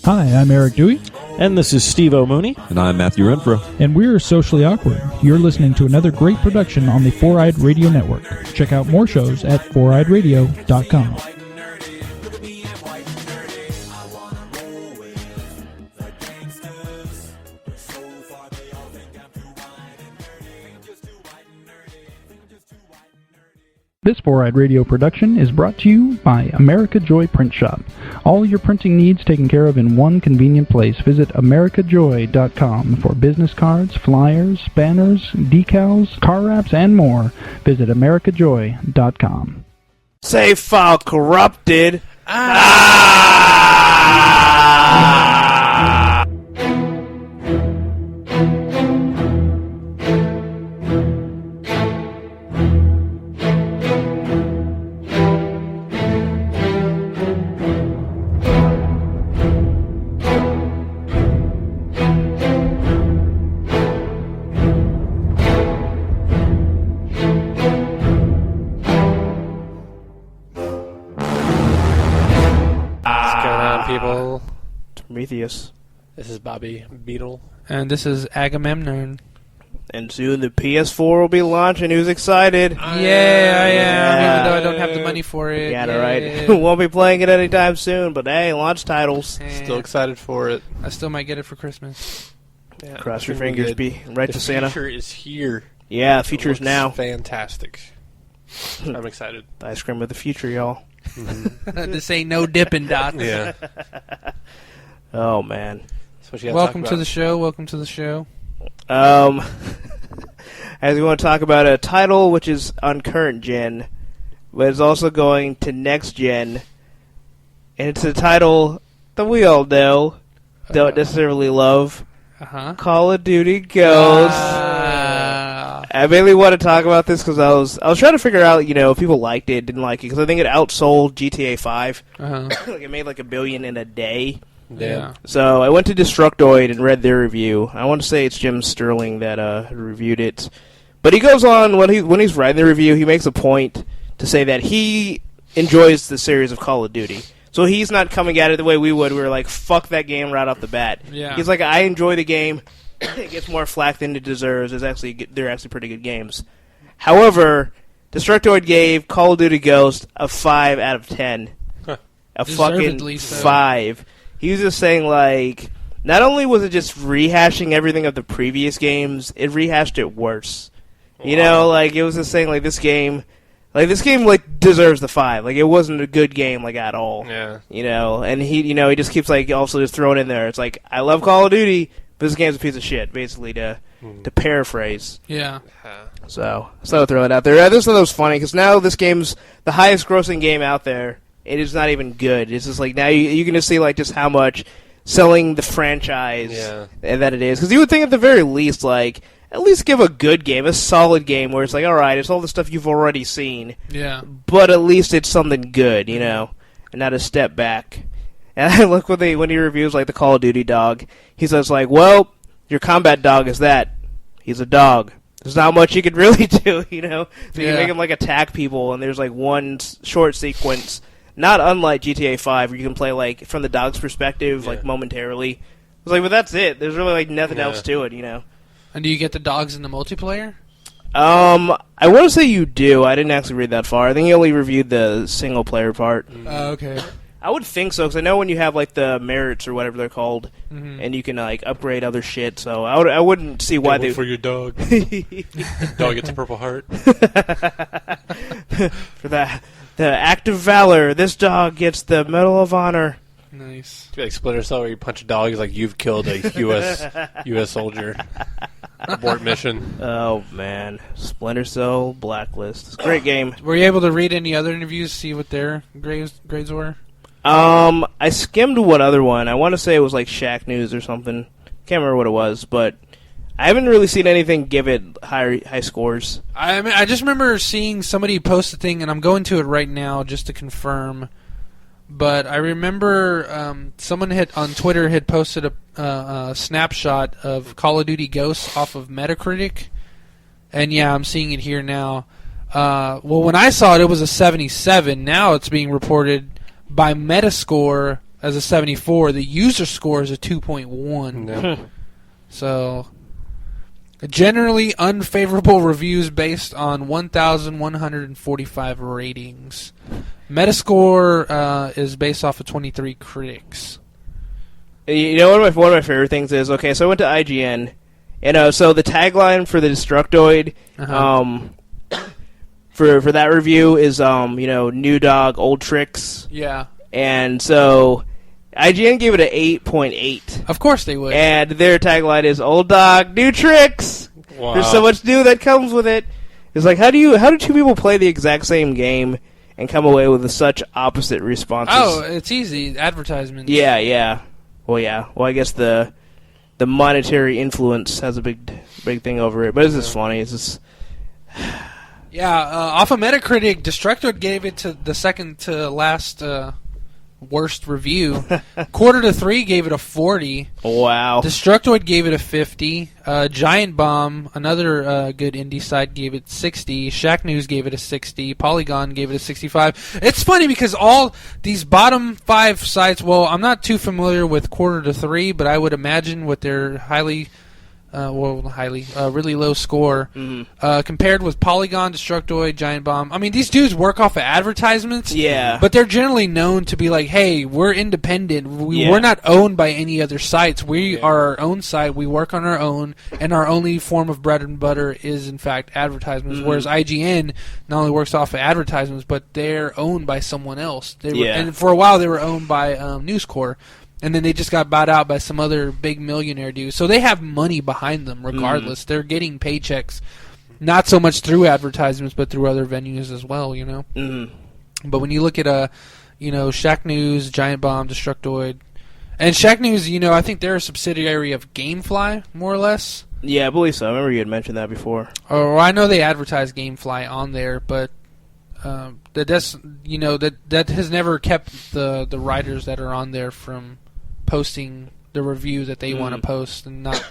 Hi, I'm Eric Dewey. And this is Steve O'Mooney. And I'm Matthew Renfro. And we're Socially Awkward. You're listening to another great production on the Four-Eyed Radio Network. Check out more shows at foureyedradio.com. This Four-Eyed Radio production is brought to you by America Joy Print Shop. All your printing needs taken care of in one convenient place. Visit americajoy.com for business cards, flyers, banners, decals, car wraps, and more. Visit americajoy.com. Save file corrupted. People. Prometheus. This is Bobby Beetle. And this is Agamemnon. And soon the PS4 will be launching. Who's excited? Yeah, I am. Even though I don't have the money for it. Yeah, right. Won't be playing it anytime soon, but hey, launch titles. Still excited for it. I still might get it for Christmas. Yeah, cross your fingers, be right to Santa. The future is here. Yeah, the future's now. Fantastic. I'm excited. Ice cream of the future, y'all. This ain't no Dippin' Dots. Yeah. Oh, man. Welcome to the show. Welcome to the show. As we want to talk about a title which is on current gen, but it's also going to next gen, and it's a title that we all know, don't necessarily love. Call of Duty Ghosts. I mainly want to talk about this because I was trying to figure out, if people liked it, didn't like it, because I think it outsold GTA 5. Like it made like $1 billion in a day. Yeah. So I went to Destructoid and read their review. I want to say it's Jim Sterling that reviewed it, but he goes on when he's writing the review, he makes a point to say that he enjoys the series of Call of Duty. So he's not coming at it the way we would. We were like, fuck that game right off the bat. Yeah. He's like, I enjoy the game. It gets more flack than it deserves. They're actually pretty good games. However, Destructoid gave Call of Duty Ghost a 5 out of 10. A fucking 5. He was just saying, like, not only was it just rehashing everything of the previous games, it rehashed it worse. Wow. It was just saying, like, this game, deserves the 5. Like, it wasn't a good game, like, at all. Yeah. And he just keeps, like, also just throwing in there. It's like, I love Call of Duty, but this game's a piece of shit, basically, to paraphrase. Yeah. So I'll throw it out there. I just thought that was funny, because now this game's the highest grossing game out there. It is not even good. It's just like, now you can just see, like, just how much selling the franchise that it is. Because you would think at the very least, like, at least give a good game, a solid game, where it's like, alright, it's all the stuff you've already seen. Yeah. But at least it's something good, and not a step back. And I look when he reviews, like, the Call of Duty dog, he says, like, well, your combat dog is that. He's a dog. There's not much you could really do, So you make him, like, attack people, and there's, like, one short sequence, not unlike GTA 5, where you can play, like, from the dog's perspective, like, momentarily. It's like, but that's it. There's really, like, nothing else to it, And do you get the dogs in the multiplayer? I want to say you do. I didn't actually read that far. I think he only reviewed the single-player part. Okay. I would think so, because I know when you have, like, the merits or whatever they're called, and you can, like, upgrade other shit, so I wouldn't see why they... for your dog. Dog gets a Purple Heart. For the act of valor, this dog gets the Medal of Honor. Nice. It's like Splinter Cell, where you punch a dog, it's like you've killed a U.S. soldier. Abort mission. Oh, man. Splinter Cell, Blacklist. It's a great game. Were you able to read any other interviews, see what their grades were? I skimmed one other one. I want to say it was like Shaq News or something. Can't remember what it was, but I haven't really seen anything give it high scores. I mean, I just remember seeing somebody post a thing, and I'm going to it right now just to confirm. But I remember someone on Twitter had posted a snapshot of Call of Duty Ghosts off of Metacritic, and yeah, I'm seeing it here now. Well, when I saw it, it was a 77. Now it's being reported by Metascore as a 74. The user score is a 2.1. No. So, generally unfavorable reviews based on 1,145 ratings. Metascore is based off of 23 critics. You know, one of my favorite things is, okay, so I went to IGN, and so the tagline for the Destructoid, for that review is, new dog, old tricks. Yeah. And so IGN gave it an 8.8. Of course they would. And their tagline is, old dog, new tricks. Wow. There's so much new that comes with it. It's like, how do two people play the exact same game and come away with such opposite responses? Oh, it's easy. Advertisements. Yeah. Well, I guess the monetary influence has a big thing over it. But it's just funny. It's just... Yeah, off of Metacritic, Destructoid gave it to the second to last worst review. Quarter to 3 gave it a 40. Wow. Destructoid gave it a 50. Giant Bomb, another good indie site, gave it 60. Shack News gave it a 60. Polygon gave it a 65. It's funny because all these bottom 5 sites, well, I'm not too familiar with Quarter to 3, but I would imagine with their really low score, compared with Polygon, Destructoid, Giant Bomb. I mean, these dudes work off of advertisements, but they're generally known to be like, hey, we're independent. We're not owned by any other sites. We are our own site. We work on our own, and our only form of bread and butter is, in fact, advertisements, whereas IGN not only works off of advertisements, but they're owned by someone else. And for a while, they were owned by News Corp. And then they just got bought out by some other big millionaire dude. So they have money behind them regardless. They're getting paychecks, not so much through advertisements, but through other venues as well, you know? But when you look at, Shack News, Giant Bomb, Destructoid, and Shack News, I think they're a subsidiary of Gamefly, more or less. Yeah, I believe so. I remember you had mentioned that before. Or I know they advertise Gamefly on there, but... that has never kept the writers that are on there from posting the review that they want to post, and not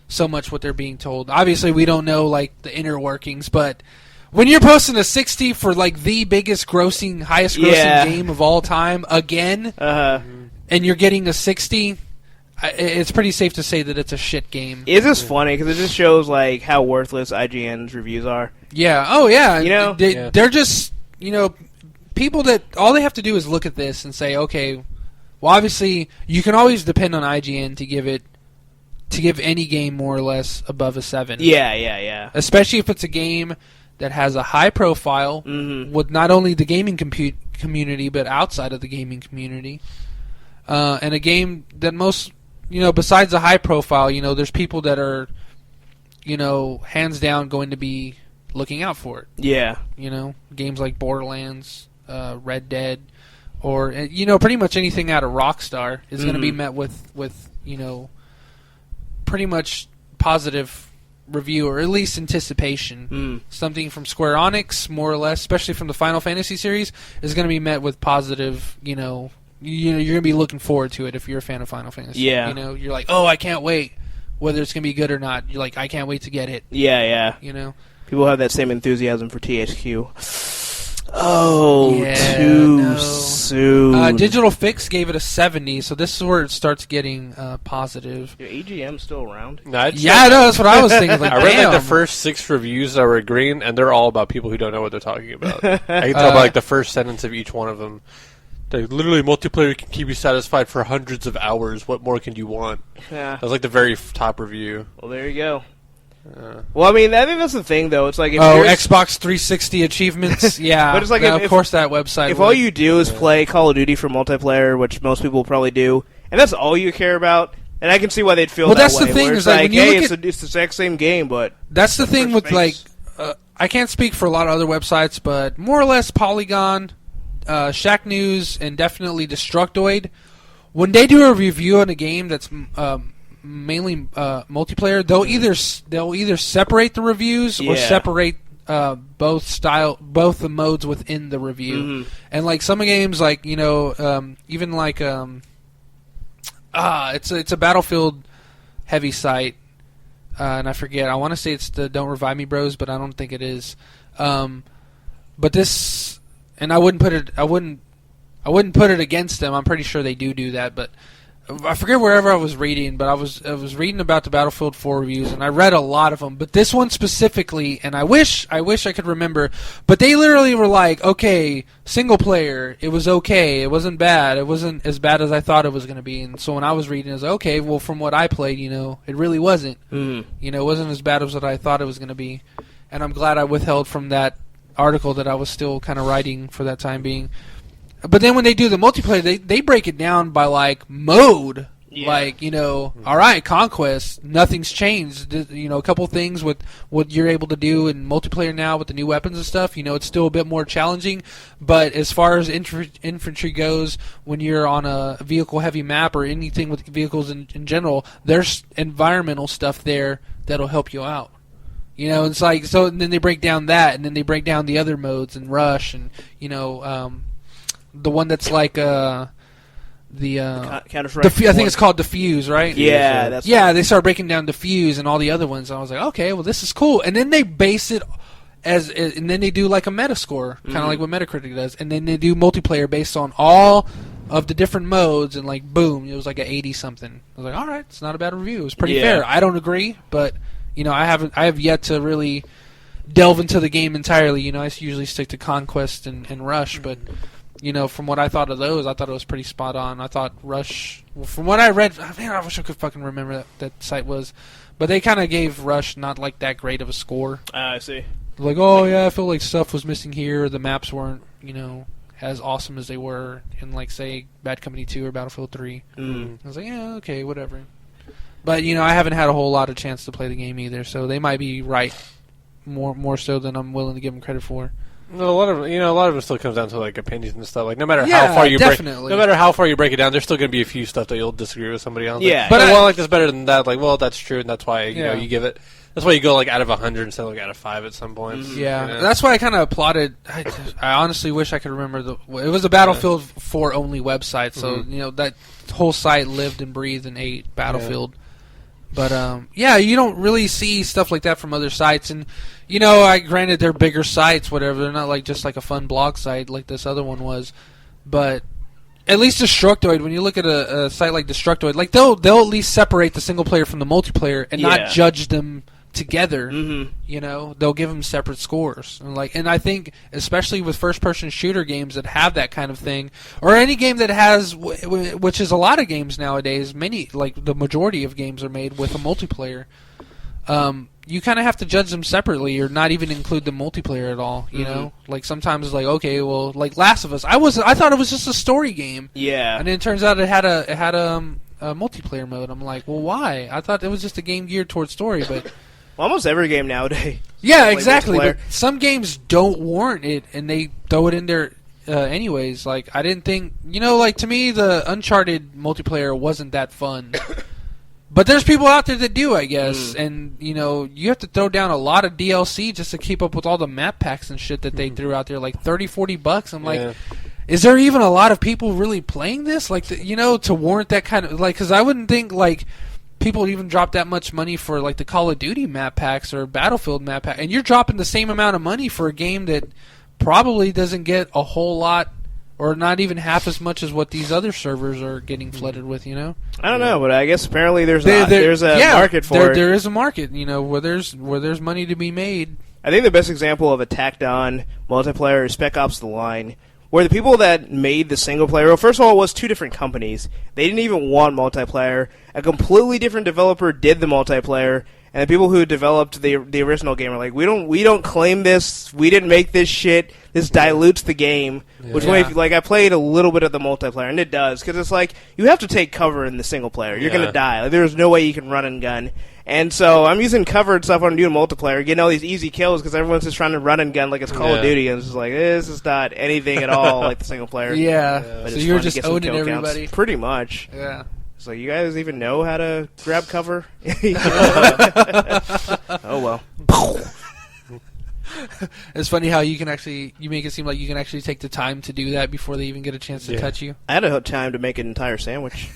so much what they're being told. Obviously, we don't know like the inner workings, but when you're posting a 60 for like the biggest grossing, highest grossing game of all time again, and you're getting a 60. It's pretty safe to say that it's a shit game. It's just funny because it just shows like how worthless IGN's reviews are. Yeah. Oh, yeah. They're just, people that all they have to do is look at this and say, okay, well, obviously you can always depend on IGN to give any game more or less above a 7. Yeah. Especially if it's a game that has a high profile with not only the gaming community but outside of the gaming community, and a game that most. Besides the high profile, there's people that are, hands down going to be looking out for it. Yeah. Games like Borderlands, Red Dead, or, pretty much anything out of Rockstar is going to be met with pretty much positive review, or at least anticipation. Something from Square Enix, more or less, especially from the Final Fantasy series, is going to be met with positive, you're going to be looking forward to it if you're a fan of Final Fantasy. Yeah. You're like, oh, I can't wait. Whether it's going to be good or not, you're like, I can't wait to get it. Yeah. People have that same enthusiasm for THQ. Oh, too soon. Digital Fix gave it a 70, so this is where it starts getting positive. Is AGM still around? No, that's what I was thinking. Like, I read the first 6 reviews that were green, and they're all about people who don't know what they're talking about. I can tell by the first sentence of each one of them. Literally, multiplayer can keep you satisfied for hundreds of hours. What more can you want? Yeah. That was like the very top review. Well, there you go. Well, I mean, I think that's the thing, though. It's like if Xbox 360 achievements. Yeah, but it's like of course that website. If all you do is play Call of Duty for multiplayer, which most people probably do, and that's all you care about, and I can see why they'd feel that way. Well, that's the thing. Is like, hey, it's the exact same game, but that's the thing with like, I can't speak for a lot of other websites, but more or less Polygon. Shack News, and definitely Destructoid, when they do a review on a game that's mainly multiplayer, they'll either separate the reviews or separate both the modes within the review. And like some games, like even like it's a Battlefield heavy site, and I forget. I want to say it's the Don't Revive Me Bros, but I don't think it is. But this. And I wouldn't I wouldn't put it against them. I'm pretty sure they do that, but I forget wherever I was reading, but I was reading about the Battlefield 4 reviews, and I read a lot of them. But this one specifically, and I wish I could remember, but they literally were like, okay, single player, it was okay, it wasn't bad, it wasn't as bad as I thought it was going to be. And so when I was reading, it was like, okay, well, from what I played, it really wasn't. It wasn't as bad as what I thought it was going to be. And I'm glad I withheld from that article that I was still kind of writing for that time being. But then when they do the multiplayer, they break it down by, like, mode. Yeah. Like, all right, Conquest, nothing's changed. A couple things with what you're able to do in multiplayer now with the new weapons and stuff. It's still a bit more challenging. But as far as infantry goes, when you're on a vehicle-heavy map or anything with vehicles in general, there's environmental stuff there that'll help you out. It's like, so and then they break down that, and then they break down the other modes and Rush and, the one that's like Counter-Strike. I think it's called Diffuse, right? Yeah, they start breaking down Diffuse and all the other ones. And I was like, okay, well, this is cool. And then they base it and then they do like a Metascore, kind of like what Metacritic does. And then they do multiplayer based on all of the different modes, and like boom, it was like an 80-something. I was like, all right, it's not a bad review. It was pretty fair. I don't agree, but I have yet to really delve into the game entirely. I usually stick to Conquest and Rush, but. From what I thought of those, I thought it was pretty spot on. I thought Rush, from what I read, man, I wish I could fucking remember that site was. But they kind of gave Rush not like that great of a score. I see. Like, oh yeah, I feel like stuff was missing here. The maps weren't, as awesome as they were in, like, say, Bad Company 2 or Battlefield 3. I was like, yeah, okay, whatever. But, I haven't had a whole lot of chance to play the game either, so they might be right more so than I'm willing to give them credit for. No, a lot of it still comes down to like opinions and stuff. Like no matter how far you break it down, there's still going to be a few stuff that you'll disagree with somebody else. Yeah, like, but I like this better than that. Like, well, that's true, and that's why you give it. That's why you go like out of 100 instead of like out of 5 at some point. Yeah, that's why I kind of applauded. I honestly wish I could remember it was a Battlefield 4 only website, so that whole site lived and breathed and ate Battlefield. Yeah. But, you don't really see stuff like that from other sites. And, granted, they're bigger sites, whatever. They're not like just like a fun blog site like this other one was. But at least Destructoid, when you look at a site like Destructoid, like they'll at least separate the single player from the multiplayer and not judge them together. They'll give them separate scores, and I think especially with first-person shooter games that have that kind of thing, or any game that has, which is a lot of games nowadays, many, like the majority of games are made with a multiplayer. You kind of have to judge them separately, or not even include the multiplayer at all. Like sometimes it's like, okay, well, like Last of Us, I thought it was just a story game. Yeah, and then it turns out it had a multiplayer mode. I'm like, well, why? I thought it was just a game geared towards story, but. Almost every game nowadays. Yeah, exactly. But some games don't warrant it, and they throw it in there anyways. Like, I didn't think... like, to me, the Uncharted multiplayer wasn't that fun. But there's people out there that do, I guess. And, you have to throw down a lot of DLC just to keep up with all the map packs and shit that they threw out there. Like, $30-$40. I'm like... Is there even a lot of people really playing this? Like, to warrant that kind of... Like, because I wouldn't think, like... People even drop that much money for like the Call of Duty map packs or Battlefield map pack, and you're dropping the same amount of money for a game that probably doesn't get a whole lot, or not even half as much as what these other servers are getting flooded with. I don't know, but I guess apparently there's a market for it. There is a market, where there's money to be made. I think the best example of a tacked-on multiplayer is Spec Ops: The Line. Where the people that made the single player, well, first of all, it was two different companies. They didn't even want multiplayer. A completely different developer did the multiplayer, and the people who developed the original game were like, we don't claim this. We didn't make this shit. This dilutes the game. Which way, like, I played a little bit of the multiplayer, and it does, because it's like you have to take cover in the single player. You're gonna die. Like, there's no way you can run and gun. And so I'm using cover and stuff when I'm doing multiplayer, getting all these easy kills because everyone's just trying to run and gun like it's Call of Duty, and it's just like, this is not anything at all like the single player. But so you're just owning everybody? Counts. Pretty much. Yeah. So you guys even know how to grab cover? Oh, well. It's funny how you make it seem like you can actually take the time to do that before they even get a chance to touch you. I had a time to make an entire sandwich.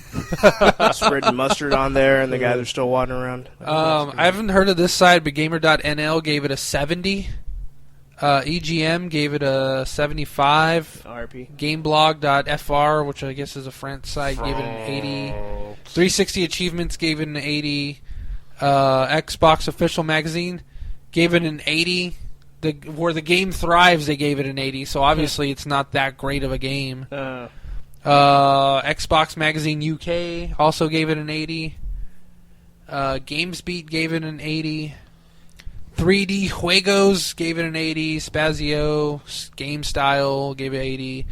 Spreading mustard on there, and the guys are still wandering around. I haven't heard of this side, but Gamer.nl gave it a 70. EGM gave it a 75. RP. Gameblog.fr, which I guess is a French site, gave it an 80. 360 Achievements gave it an 80. Xbox Official Magazine gave it an 80. Where the game thrives, they gave it an 80. So obviously, it's not that great of a game. Xbox Magazine UK also gave it an 80. GamesBeat gave it an 80. 3D Juegos gave it an 80. Spazio GameStyle gave it 80.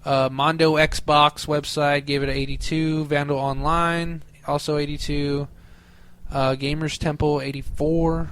Mondo Xbox website gave it an 82. Vandal Online also 82. Gamers Temple 84.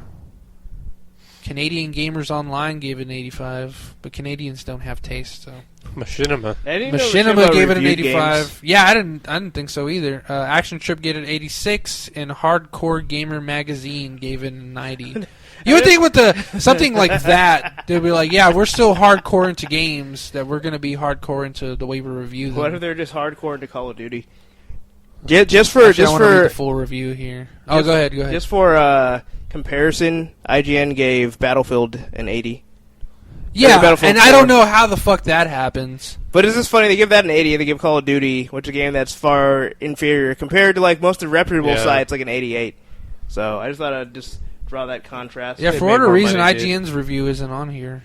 Canadian Gamers Online gave it an 85, but Canadians don't have taste, so. Machinima. Machinima gave it an 85. Games. Yeah, I didn't think so either. Action Trip gave it an 86, and Hardcore Gamer Magazine gave it a 90. You would think with something like that, they'd be like, yeah, we're still hardcore into games, that we're going to be hardcore into the way we review them. What if they're just hardcore into Call of Duty? I want to read the full review here. Oh, go ahead. Just for comparison, IGN gave Battlefield an 80. Yeah, and I don't know how the fuck that happens. But it's just funny, they give that an 80, and they give Call of Duty, which is a game that's far inferior, compared to like most of the reputable sites, like an 88. So I just thought I'd just draw that contrast. Yeah, for whatever reason, IGN's review isn't on here.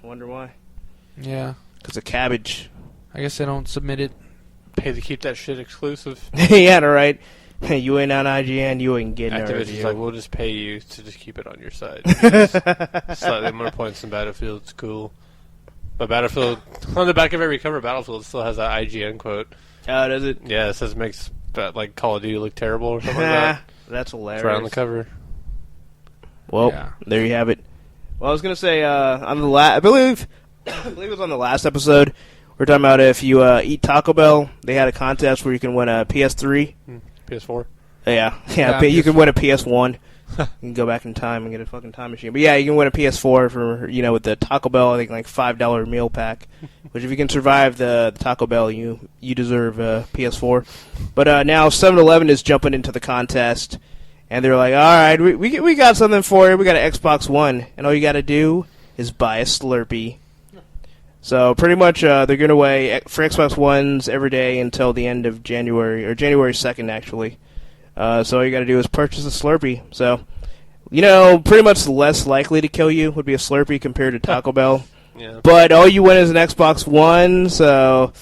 Wonder why. Yeah. Because of cabbage. I guess they don't submit it. Pay to keep that shit exclusive. Yeah, right. You ain't on IGN, you ain't getting our Activision's review. like, we'll just pay you to just keep it on your side. Slightly more points than Battlefield. It's cool. But Battlefield, on the back of every cover, Battlefield still has that IGN quote. Oh, does it? Yeah, it says it makes like Call of Duty look terrible or something like that. That's hilarious. It's right on the cover. Well, there you have it. Well, I was gonna say on the I believe it was on the last episode. We're talking about if you eat Taco Bell, they had a contest where you can win a PS3. PS4? Yeah, you can win a PS1. You can go back in time and get a fucking time machine. But yeah, you can win a PS4 for, with the Taco Bell, I think like $5 meal pack. Which if you can survive the Taco Bell, you deserve a PS4. But now 7-Eleven is jumping into the contest. And they're like, all right, we got something for you. We got an Xbox One. And all you got to do is buy a Slurpee. So pretty much they're going away for Xbox Ones every day until the end of January, or January 2nd, actually. So all you got to do is purchase a Slurpee. So, pretty much less likely to kill you would be a Slurpee compared to Taco Bell. Yeah. But all you win is an Xbox One, so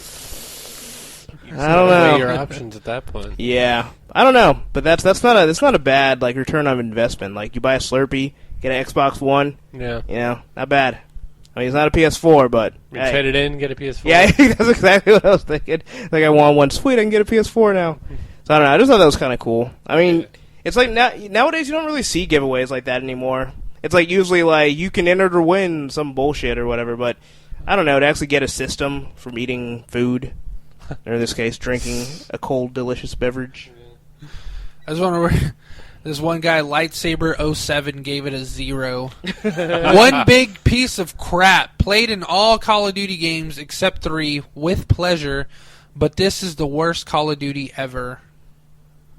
I don't know. Weigh your options at that point. Yeah, I don't know, but that's not a bad like return on investment. Like you buy a Slurpee, get an Xbox One. Yeah. Not bad. I mean, it's not a PS4, but trade it in, get a PS4. Yeah, that's exactly what I was thinking. Like I want one, sweet, I can get a PS4 now. So I don't know. I just thought that was kind of cool. I mean, it's like nowadays you don't really see giveaways like that anymore. It's like usually like you can enter to win some bullshit or whatever, but I don't know, to actually get a system from eating food, or in this case, drinking a cold, delicious beverage. I just want to. This one guy, Lightsaber07, gave it a 0. One big piece of crap. Played in all Call of Duty games except 3 with pleasure, but this is the worst Call of Duty ever.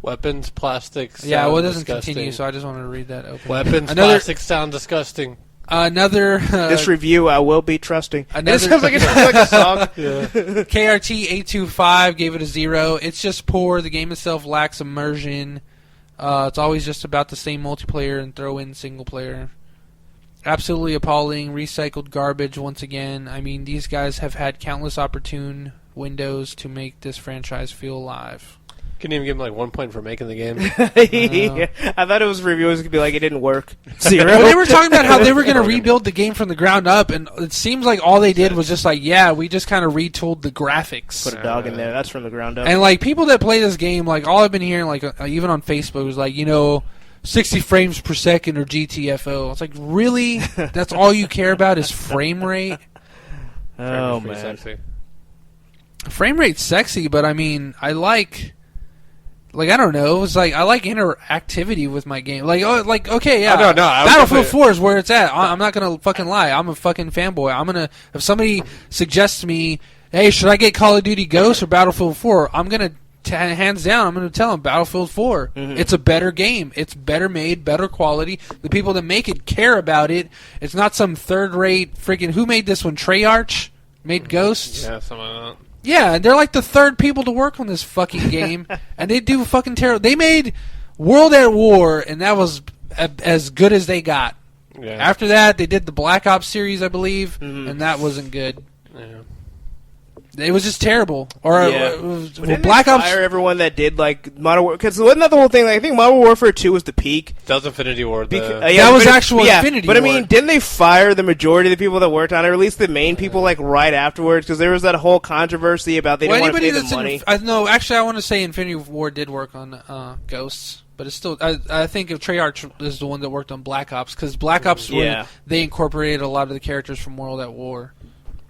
Weapons, plastics. Yeah, well, it doesn't continue, so I just wanted to read that open. Weapons, plastics sound disgusting. This review I will be trusting. It sounds like a song. KRT825 gave it a 0. It's just poor. The game itself lacks immersion. It's always just about the same multiplayer and throw in single player. Absolutely appalling. Recycled garbage once again. I mean, these guys have had countless opportune windows to make this franchise feel alive. Couldn't even give him like 1 point for making the game. I thought it was reviewers could be like, it didn't work. 0. Well, they were talking about how they were going to rebuild the game from the ground up, and it seems like all they did was just like, we just kind of retooled the graphics. Put a dog in there. That's from the ground up. And like people that play this game, like all I've been hearing, like even on Facebook, was like, 60 frames per second or GTFO. It's like, really? That's all you care about is frame rate? Oh man, sexy. Frame rate's sexy, but I mean, I like I don't know. It's like I like interactivity with my game. Okay, yeah. No. Battlefield 4 is where it's at. I'm not gonna fucking lie. I'm a fucking fanboy. If somebody suggests to me, hey, should I get Call of Duty Ghosts or Battlefield 4? I'm gonna hands down, I'm going to tell them Battlefield 4. Mm-hmm. It's a better game. It's better made, better quality. The people that make it care about it. It's not some third-rate freaking... Who made this one? Treyarch? Made Ghosts? Yeah, something like that. Yeah, and they're like the third people to work on this fucking game, and they do fucking terrible. They made World at War, and that was as good as they got. Yeah. After that, they did the Black Ops series, I believe, and that wasn't good. Yeah. It was just terrible. Or Didn't Black they Ops. fire everyone that did like Modern Warfare, because wasn't that the whole thing? Like, I think Modern Warfare 2 was the peak. That was Infinity War. That was actual Infinity But I War. mean, didn't they fire the majority of the people that worked on it, or at least the main people, like right afterwards? Because there was that whole controversy about they didn't want to pay the money. No, actually, I want to say Infinity War did work on Ghosts. But it's still, I think if Treyarch is the one that worked on Black Ops, because Black Ops, they incorporated a lot of the characters from World at War.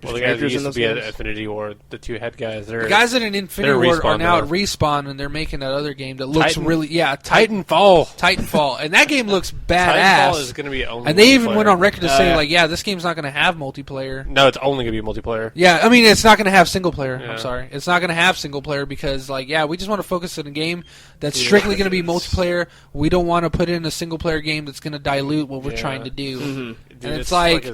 Well, the guys that used to be at Infinity War, the two head guys, the guys at an Infinity War are now at Respawn, and they're making that other game that looks Titanfall, and that game looks badass. Titanfall is going to be only. And they even went on record to say, like, this game's not going to have multiplayer. No, it's only going to be multiplayer. Yeah, I mean, it's not going to have single player. Yeah. I'm sorry, it's not going to have single player because, like, we just want to focus on a game that's strictly going to be multiplayer. We don't want to put in a single player game that's going to dilute what we're trying to do. Mm-hmm. Dude, and it's like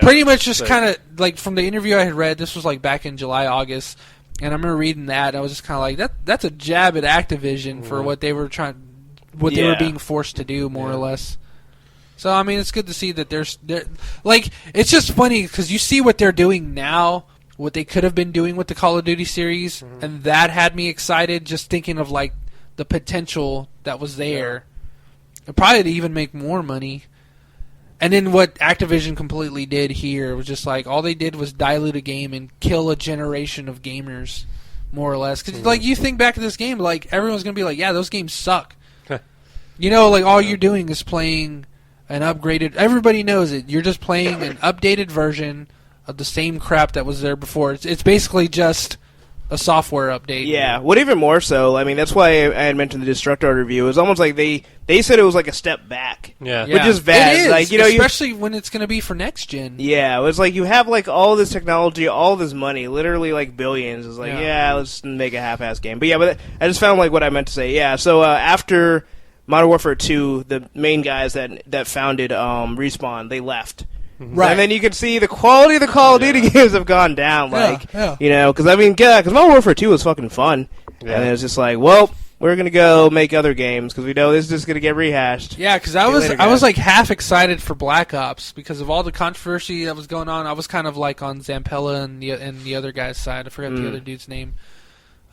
pretty much just kind of like from the interview I had read. This was like back in July, August, and I remember reading that. And I was just kind of like, that's a jab at Activision for what they were they were being forced to do, more or less. So I mean, it's good to see that they're like, it's just funny because you see what they're doing now, what they could have been doing with the Call of Duty series, and that had me excited just thinking of like the potential that was there. And probably to even make more money. And then what Activision completely did here was just like, all they did was dilute a game and kill a generation of gamers, more or less. Because like, you think back to this game, like, everyone's going to be like, yeah, those games suck. You know, like, all you're doing is playing an upgraded... Everybody knows it. You're just playing an updated version of the same crap that was there before. It's basically just a software update. Yeah, what even more so, I mean, that's why I had mentioned the Destructor review. It was almost like they said it was like a step back. Yeah. Which is bad. It is, like, you know, especially when it's going to be for next gen. Yeah, it was like you have like all this technology, all this money, literally like billions. It's like, let's make a half-ass game. But yeah, but I just found like what I meant to say. Yeah, so after Modern Warfare 2, the main guys that founded Respawn, they left. Right. And then you can see the quality of the Call of Duty games have gone down. Like, you know, because I mean, because Modern Warfare 2 was fucking fun. Yeah. And it's just like, well, we're going to go make other games because we know this is just going to get rehashed. Yeah, because I was like half excited for Black Ops because of all the controversy that was going on. I was kind of like on Zampella and the other guy's side. I forgot the other dude's name.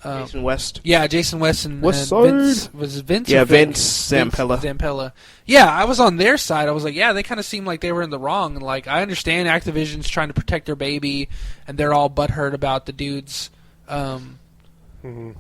Jason West. Yeah, Jason West and Vince. Was it Vince? Yeah, or Vince Zampella. Zampella. Yeah, I was on their side. I was like, yeah, they kind of seemed like they were in the wrong. And like, I understand Activision's trying to protect their baby, and they're all butthurt about the dudes. What do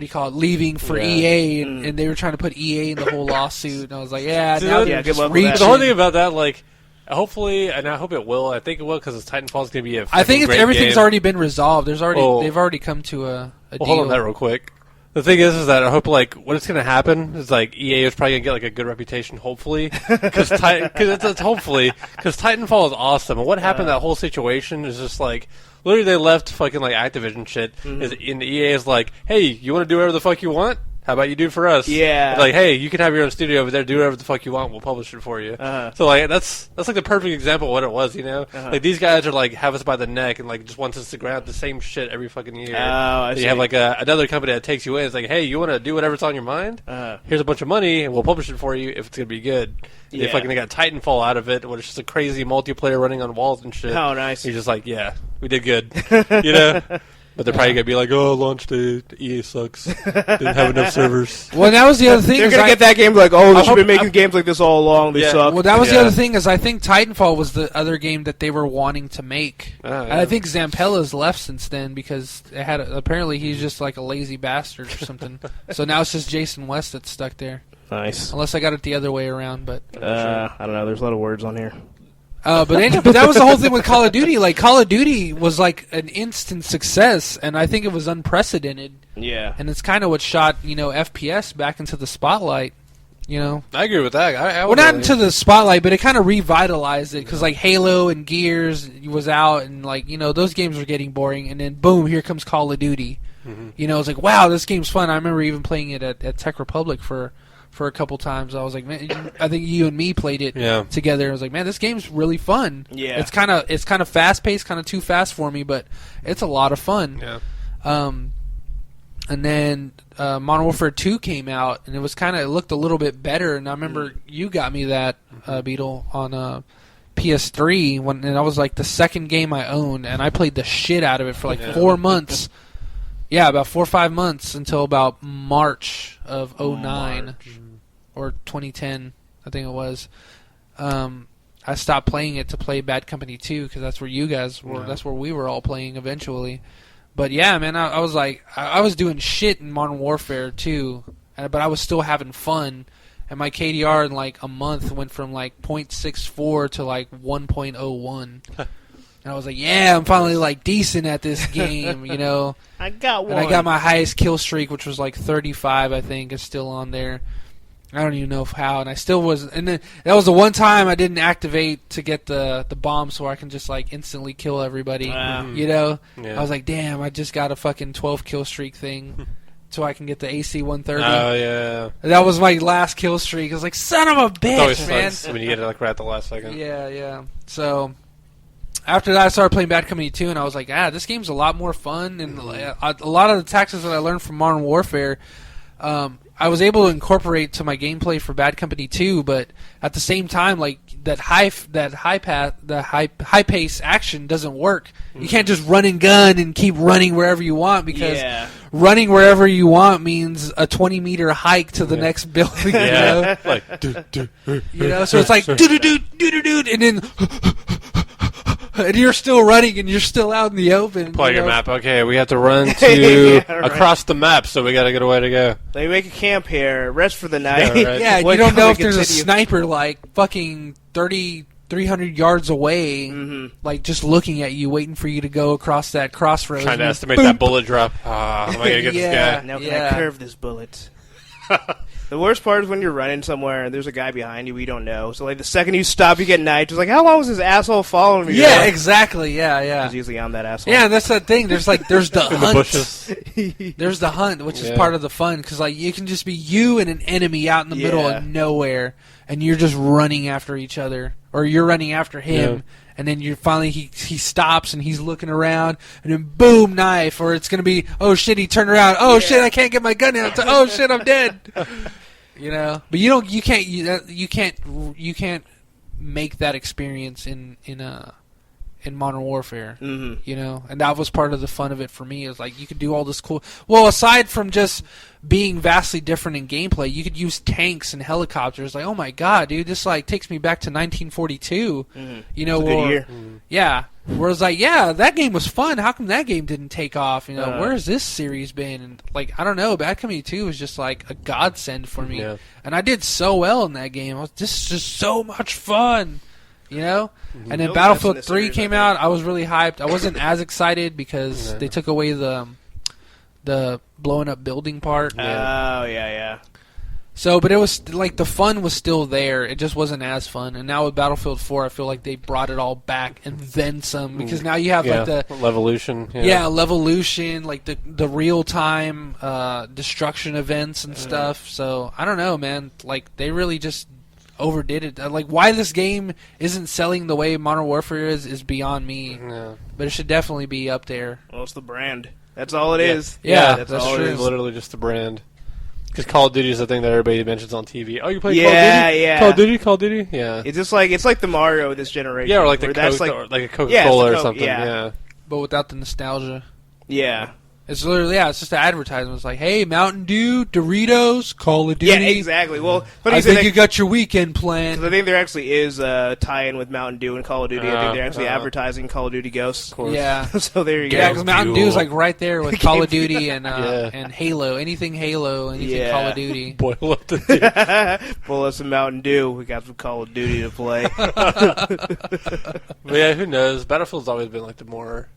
you call it? Leaving for EA, and they were trying to put EA in the whole lawsuit. And I was like, now they're just reaching. The whole thing about that, like, hopefully, and I hope it will. I think it will because Titanfall's going to be a. I think everything's game. Already been resolved. They've already come to a deal. Hold on that real quick. The thing is that I hope like what is going to happen is like EA is probably going to get like a good reputation, hopefully, because it's hopefully because Titanfall is awesome. And what happened? That whole situation is just like. Literally, they left fucking like Activision shit. In EA is like, hey, you want to do whatever the fuck you want? How about you do it for us? Yeah. It's like, hey, you can have your own studio over there. Do whatever the fuck you want. We'll publish it for you. So like that's like the perfect example of what it was. You know, like these guys are like have us by the neck and like just wants us to grab the same shit every fucking year. I see. You have like another company that takes you in. It's like, hey, you want to do whatever's on your mind? Here's a bunch of money, and we'll publish it for you if it's gonna be good. Yeah. They fucking got Titanfall out of it, which is just a crazy multiplayer running on walls and shit. Oh, nice. You're just like, yeah, we did good, you know. But they're probably gonna be like, oh, launch day, EA sucks. Didn't have enough servers. Well, that was the other thing. They're gonna get that game like, oh, they should be making games like this all along. They suck. Well, that was the other thing is I think Titanfall was the other game that they were wanting to make, and I think Zampella's left since then because it had apparently he's just like a lazy bastard or something. So now it's just Jason West that's stuck there. Nice. Unless I got it the other way around, but I don't know. There's a lot of words on here. But that was the whole thing with Call of Duty. Like Call of Duty was like an instant success, and I think it was unprecedented. Yeah. And it's kind of what shot FPS back into the spotlight. You know. I agree with that. Well, not into the spotlight, but it kind of revitalized it because like Halo and Gears was out, and like those games were getting boring, and then boom, here comes Call of Duty. You know, it's like, wow, this game's fun. I remember even playing it at Tech Republic for a couple times. I was like, man, I think you and me played it together. I was like, man, this game's really fun. Yeah. It's kind of fast paced, kind of too fast for me, but it's a lot of fun. Yeah. And then Modern Warfare 2 came out, and it looked a little bit better. And I remember you got me that Beetle on PS3 and that was like the second game I owned, and I played the shit out of it for like 4 months. Yeah, about 4 or 5 months until about March of 2009 or 2010, I think it was. I stopped playing it to play Bad Company 2 because that's where you guys were. Yeah. That's where we were all playing eventually. But yeah, man, I was like, I was doing shit in Modern Warfare 2, but I was still having fun. And my KDR in like a month went from like 0.64 to like 1.01. And I was like, yeah, I'm finally like decent at this game, you know. I got one. And I got my highest kill streak, which was like 35, I think, is still on there. I don't even know how, and I still was. And then that was the one time I didn't activate to get the bomb, so I can just like instantly kill everybody. You know, I was like, damn, I just got a fucking 12 kill streak thing, so I can get the AC 130. Oh yeah, that was my last kill streak. I was like, son of a bitch, man. Fun when you get it like right at the last second. Yeah. So after that, I started playing Bad Company 2, and I was like, this game's a lot more fun, and a lot of the tactics that I learned from Modern Warfare. I was able to incorporate to my gameplay for Bad Company 2, but at the same time, like that high pace action doesn't work. You can't just run and gun and keep running wherever you want, because running wherever you want means a 20-meter hike to the next building. You know? Like you know, so it's like do, and then. And you're still running, and you're still out in the open. Play your map. Okay, we have to run to across the map, so we got to get a way to go. They make a camp here, rest for the night. Yeah, you don't know if there's a sniper like fucking 300 yards away, like just looking at you, waiting for you to go across that crossroads. Trying to estimate that bullet drop. Am I going to get this guy? Now can I curve this bullet? The worst part is when you're running somewhere and there's a guy behind you we don't know. So, like, the second you stop, you get knifed. It's like, how long was this asshole following me? Yeah, exactly. Yeah. He's usually on that asshole. Yeah, that's the thing. There's the hunt. There's the hunt, which is part of the fun. Because, like, you can just be you and an enemy out in the middle of nowhere, and you're just running after each other. Or you're running after him. Yeah. And then you finally he stops and he's looking around, and then boom, knife. Or it's gonna be, oh shit, he turned around. Oh shit, I can't get my gun out. Oh shit, I'm dead. You know, but you can't make that experience in Modern Warfare. You know, and that was part of the fun of it for me. It was like you could do all this cool. Well, aside from just being vastly different in gameplay, you could use tanks and helicopters. Like, oh my god, dude, this like takes me back to 1942. You know, a good year. Yeah. Whereas, like, yeah, that game was fun. How come that game didn't take off? You know, where has this series been? And like, I don't know. Bad Company 2 was just like a godsend for me, and I did so well in that game. This is just so much fun. You know? And then Battlefield 3 came out. I was really hyped. I wasn't as excited because they took away the blowing up building part. Oh, yeah. So, but it was, like, the fun was still there. It just wasn't as fun. And now with Battlefield 4, I feel like they brought it all back and then some. Because now you have, like, the... Levolution. Yeah, Levolution, like, the real-time destruction events and stuff. So, I don't know, man. Like, they really just overdid it. Like, why this game isn't selling the way Modern Warfare is beyond me. Yeah. But it should definitely be up there. Well, it's the brand. That's all it is. Yeah, that's all true. it is. It's literally just the brand. Because Call of Duty is the thing that everybody mentions on TV. Oh, you play Call of Duty? Call of Duty? Yeah. It's just like, it's like the Mario of this generation. Yeah, or like the Coke, or like a Coca-Cola or something. Yeah. But without the nostalgia. Yeah. It's literally, it's just an advertisement. It's like, hey, Mountain Dew, Doritos, Call of Duty. Yeah, exactly. Well, but I think you got your weekend planned. I think there actually is a tie-in with Mountain Dew and Call of Duty. I think they're actually advertising Call of Duty Ghosts. Yeah. So there you go. Yeah, because Mountain Dew is like right there with Call of Duty and Halo. Anything Halo, anything Call of Duty. Boil up the Pull us some Mountain Dew. We got some Call of Duty to play. But yeah, who knows? Battlefield's always been like the more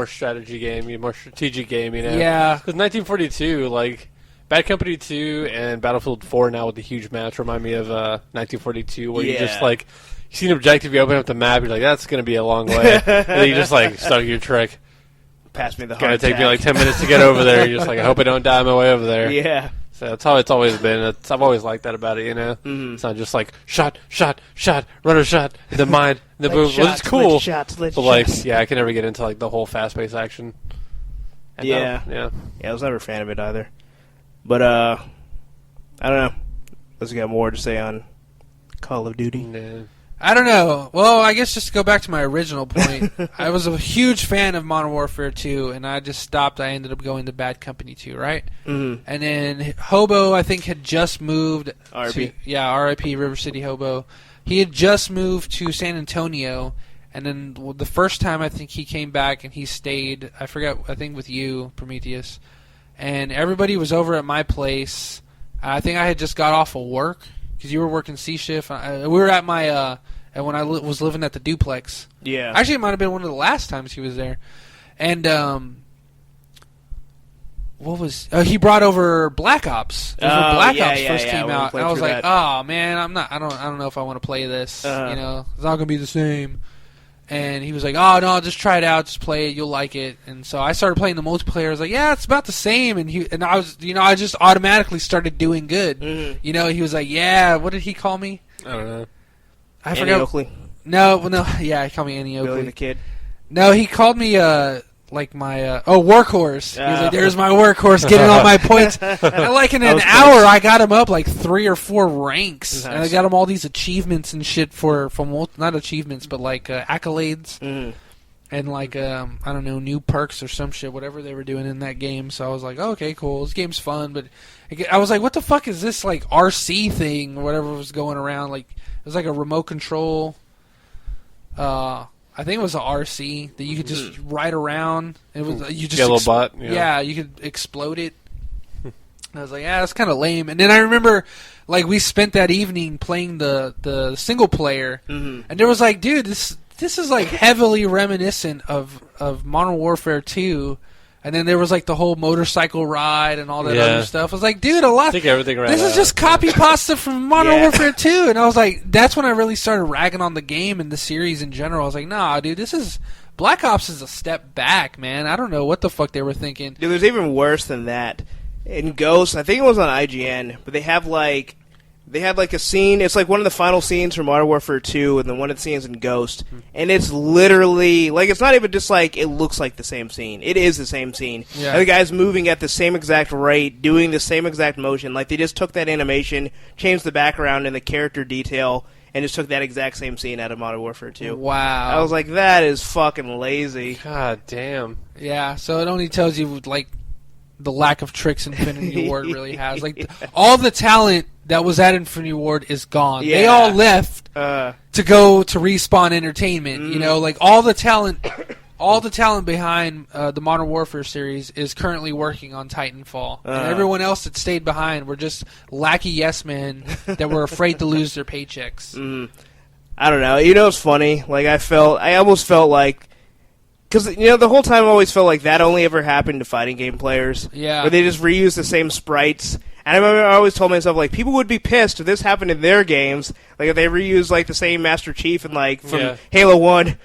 strategy game, more strategic game, you know? Yeah. Because 1942, like, Bad Company 2 and Battlefield 4 now with the huge maps remind me of 1942, where you just, like, you see an objective, you open up the map, you're like, that's going to be a long way. And then you just, like, stuck your trick. pass me the It's heart going to take me attack. like 10 minutes to get over there. You're just like, I hope I don't die on my way over there. Yeah. So that's how it's always been. I've always liked that about it, you know? Mm-hmm. It's not just like, shot, runner shot, then mine, then boom. Let Well, it's shots, cool. let shots, let But, like, shots. yeah, I can never get into, like, the whole fast-paced action. And Yeah. yeah. Yeah, I was never a fan of it either. But, I don't know. Let's get more to say on Call of Duty. Nah. I don't know. Well, I guess just to go back to my original point, I was a huge fan of Modern Warfare 2, and I just stopped. I ended up going to Bad Company 2, right? Mm-hmm. And then Hobo, I think, had just moved. RIP. RIP, River City Hobo. He had just moved to San Antonio, and then the first time I think he came back and he stayed, I think with you, Prometheus. And everybody was over at my place. I think I had just got off of work. Because you were working C shift. We were at my when I was living at the duplex. Yeah. Actually, it might have been one of the last times he was there. And what was he brought over Black Ops? It was when Black Ops first came out. And I was like, oh man, I don't know if I want to play this. You know, it's not gonna be the same. And he was like, oh no, just try it out, just play it, you'll like it. And so I started playing the multiplayer. I was like, yeah, it's about the same. And I was, I just automatically started doing good. Mm-hmm. He was like, yeah, what did he call me? I don't know. I Annie forgot. Oakley. No, yeah, he called me Annie Billy Oakley. the Kid. No, he called me like my workhorse. He was like, "There's my workhorse, getting all my points." And like in an hour, I got him up like 3 or 4 ranks, and I got him all these achievements and shit not achievements, but like accolades, and like I don't know, new perks or some shit, whatever they were doing in that game. So I was like, oh, okay, cool, this game's fun. But I was like, what the fuck is this like RC thing or whatever was going around? Like it was like a remote control. I think it was an RC that you could just ride around. It was you just Yellow bot. Yeah, you could explode it. I was like, yeah, that's kind of lame. And then I remember, like, we spent that evening playing the single player, and there was like, dude, this is like heavily reminiscent of Modern Warfare 2. And then there was like the whole motorcycle ride and all that other stuff. I was like, dude, I think everything this is just copy pasta from Modern Warfare 2. And I was like, that's when I really started ragging on the game and the series in general. I was like, nah, dude, Black Ops is a step back, man. I don't know what the fuck they were thinking. Dude, there's even worse than that. In Ghost, I think it was on IGN, but they had like a scene. It's like one of the final scenes from Modern Warfare 2, and then one of the scenes in Ghost, and it's literally like it's not even just like it looks like the same scene. It is the same scene. Yeah. And the guy's moving at the same exact rate, doing the same exact motion. Like they just took that animation, changed the background and the character detail, and just took that exact same scene out of Modern Warfare 2. Wow. I was like, that is fucking lazy. God damn. Yeah, so it only tells you like the lack of tricks Infinity Ward really has. Like all the talent that was at Infinity Ward is gone. Yeah. They all left to go to Respawn Entertainment. You know, like all the talent behind the Modern Warfare series is currently working on Titanfall, and everyone else that stayed behind were just lackey yes men that were afraid to lose their paychecks. I don't know. You know, it's funny. Like I almost felt like. Because, the whole time I always felt like that only ever happened to fighting game players. Yeah. Where they just reuse the same sprites. And I remember I always told myself, like, people would be pissed if this happened in their games. Like, if they reuse, like, the same Master Chief and, like, from Halo 1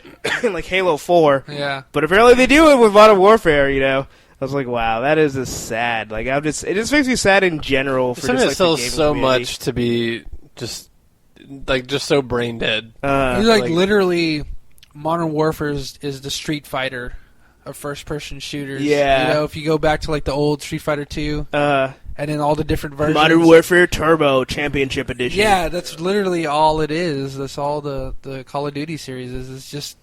and, like, Halo 4. Yeah. But apparently they do it with Modern Warfare, I was like, wow, that is just sad. Like, it just makes me sad in general for Something just, that like, the sells gaming so community. much to be just so brain dead. It's like literally, Modern Warfare is the Street Fighter of first-person shooters. Yeah. If you go back to like the old Street Fighter 2, and then all the different versions. Modern Warfare Turbo Championship Edition. Yeah, that's literally all it is. That's all the Call of Duty series is. It's just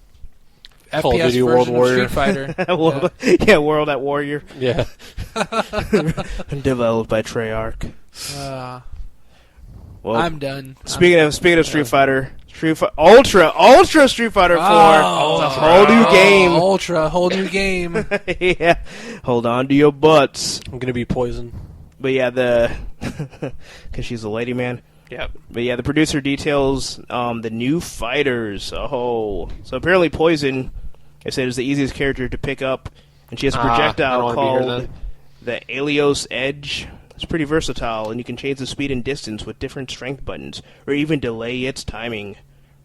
Call of FPS Duty version World of Warrior. Street Fighter. World at Warrior. Yeah. Developed by Treyarch. Well, I'm done. Speaking of Street Fighter, Ultra Street Fighter 4. Oh, It's a whole new game. Whole new game. Yeah. Hold on to your butts. I'm gonna be poisoned. But yeah, because she's a lady, man. Yep. But yeah, the producer details the new fighters. Oh, so apparently Poison, I said, is the easiest character to pick up, and she has a I projectile don't wanna be here called the Alios Edge. It's pretty versatile, and you can change the speed and distance with different strength buttons, or even delay its timing.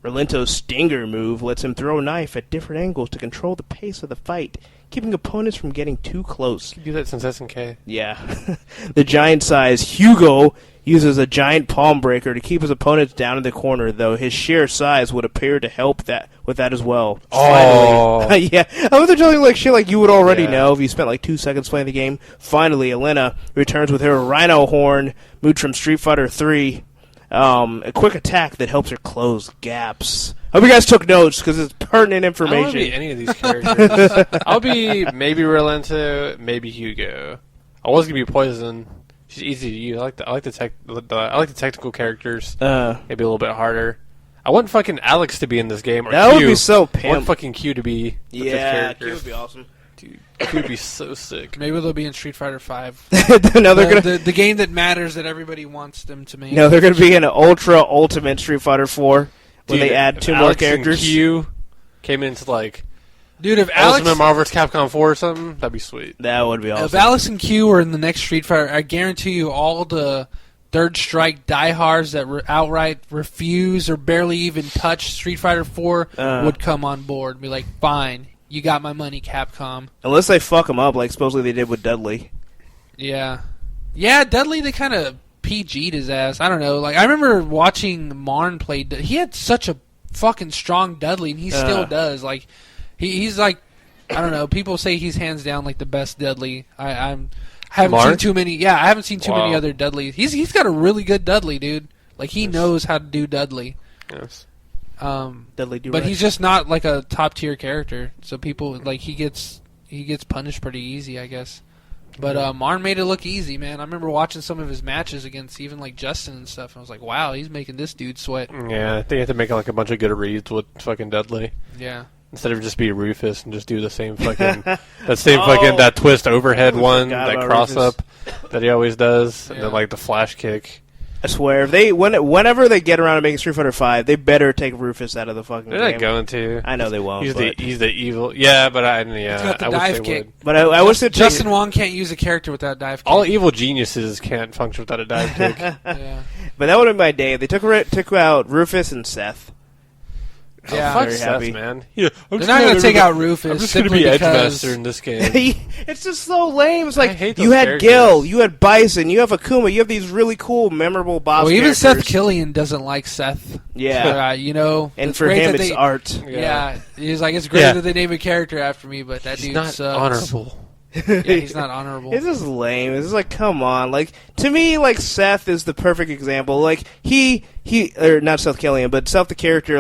Relento's Stinger move lets him throw a knife at different angles to control the pace of the fight, keeping opponents from getting too close. You do that since SNK. Yeah. The giant-sized Hugo uses a giant palm breaker to keep his opponents down in the corner, though his sheer size would appear to help with that as well. Oh. Finally. Yeah. I was telling you shit like you would already know if you spent 2 seconds playing the game. Finally, Elena returns with her Rhino Horn, moved from Street Fighter 3. A quick attack that helps her close gaps. I hope you guys took notes because it's pertinent information. I don't want to be any of these characters. I'll be maybe Relento, maybe Hugo. I was gonna be Poison. She's easy to use. I like the technical characters. Maybe a little bit harder. I want fucking Alex to be in this game. Or that Q. would be so pimp. I want fucking Q to be the fifth character. Q would be awesome. Dude, Q would be so sick. Maybe they'll be in Street Fighter 5. No, they're gonna the game that matters that everybody wants them to make. No, they're gonna be in an ultra ultimate Street Fighter 4 when Dude, they add 2 more Alex characters. And Q came into Dude, if Alex Ultimate Marvel vs. Capcom 4 or something, that'd be sweet. That would be awesome. If Alex and Q are in the next Street Fighter, I guarantee you all the Third Strike diehards that outright refuse or barely even touch Street Fighter 4 would come on board and be like, fine, you got my money, Capcom. Unless they fuck him up like supposedly they did with Dudley. Yeah. Yeah, Dudley, they kind of PG'd his ass. I don't know. I remember watching Marn play. He had such a fucking strong Dudley, and he still does. He's I don't know. People say he's hands down the best Dudley. I haven't seen too many. Yeah, I haven't seen too many other Dudleys. He's got a really good Dudley, dude. He knows how to do Dudley. Yes. Dudley do but right. he's just not a top tier character. So people he gets punished pretty easy, I guess. But Marn made it look easy, man. I remember watching some of his matches against even Justin and stuff, and I was like, wow, he's making this dude sweat. Yeah, I think you have to make a bunch of good reads with fucking Dudley. Yeah. Instead of just be Rufus and just do the same fucking that twist overhead one, that cross up that he always does, and then the flash kick. I swear, if whenever they get around to making Street Fighter 5, they better take Rufus out of the fucking game. They're not going to. I know they won't. He's the evil. Yeah, but He's got the dive kick. Would. But I wish that Justin Wong can't use a character without dive kick. All evil geniuses can't function without a dive kick. Yeah. But that would have been my day. If they took out Rufus and Seth. Yeah, fuck very Seth, happy. man. Yeah, they're not going to take out Rufus. I'm just going to be Edgemaster in this game. It's just so lame. It's I hate those you had characters. Gil, you had Bison, you have Akuma, you have these really cool, memorable boss even characters. Seth Killian doesn't like Seth. Yeah. And for him, it's art. Yeah, he's it's great that they name a character after me, but that He's dude not sucks. honorable. Yeah, he's not honorable. It's just lame. It's come on. To me, Seth is the perfect example. He or not Seth Killian, but Seth the character,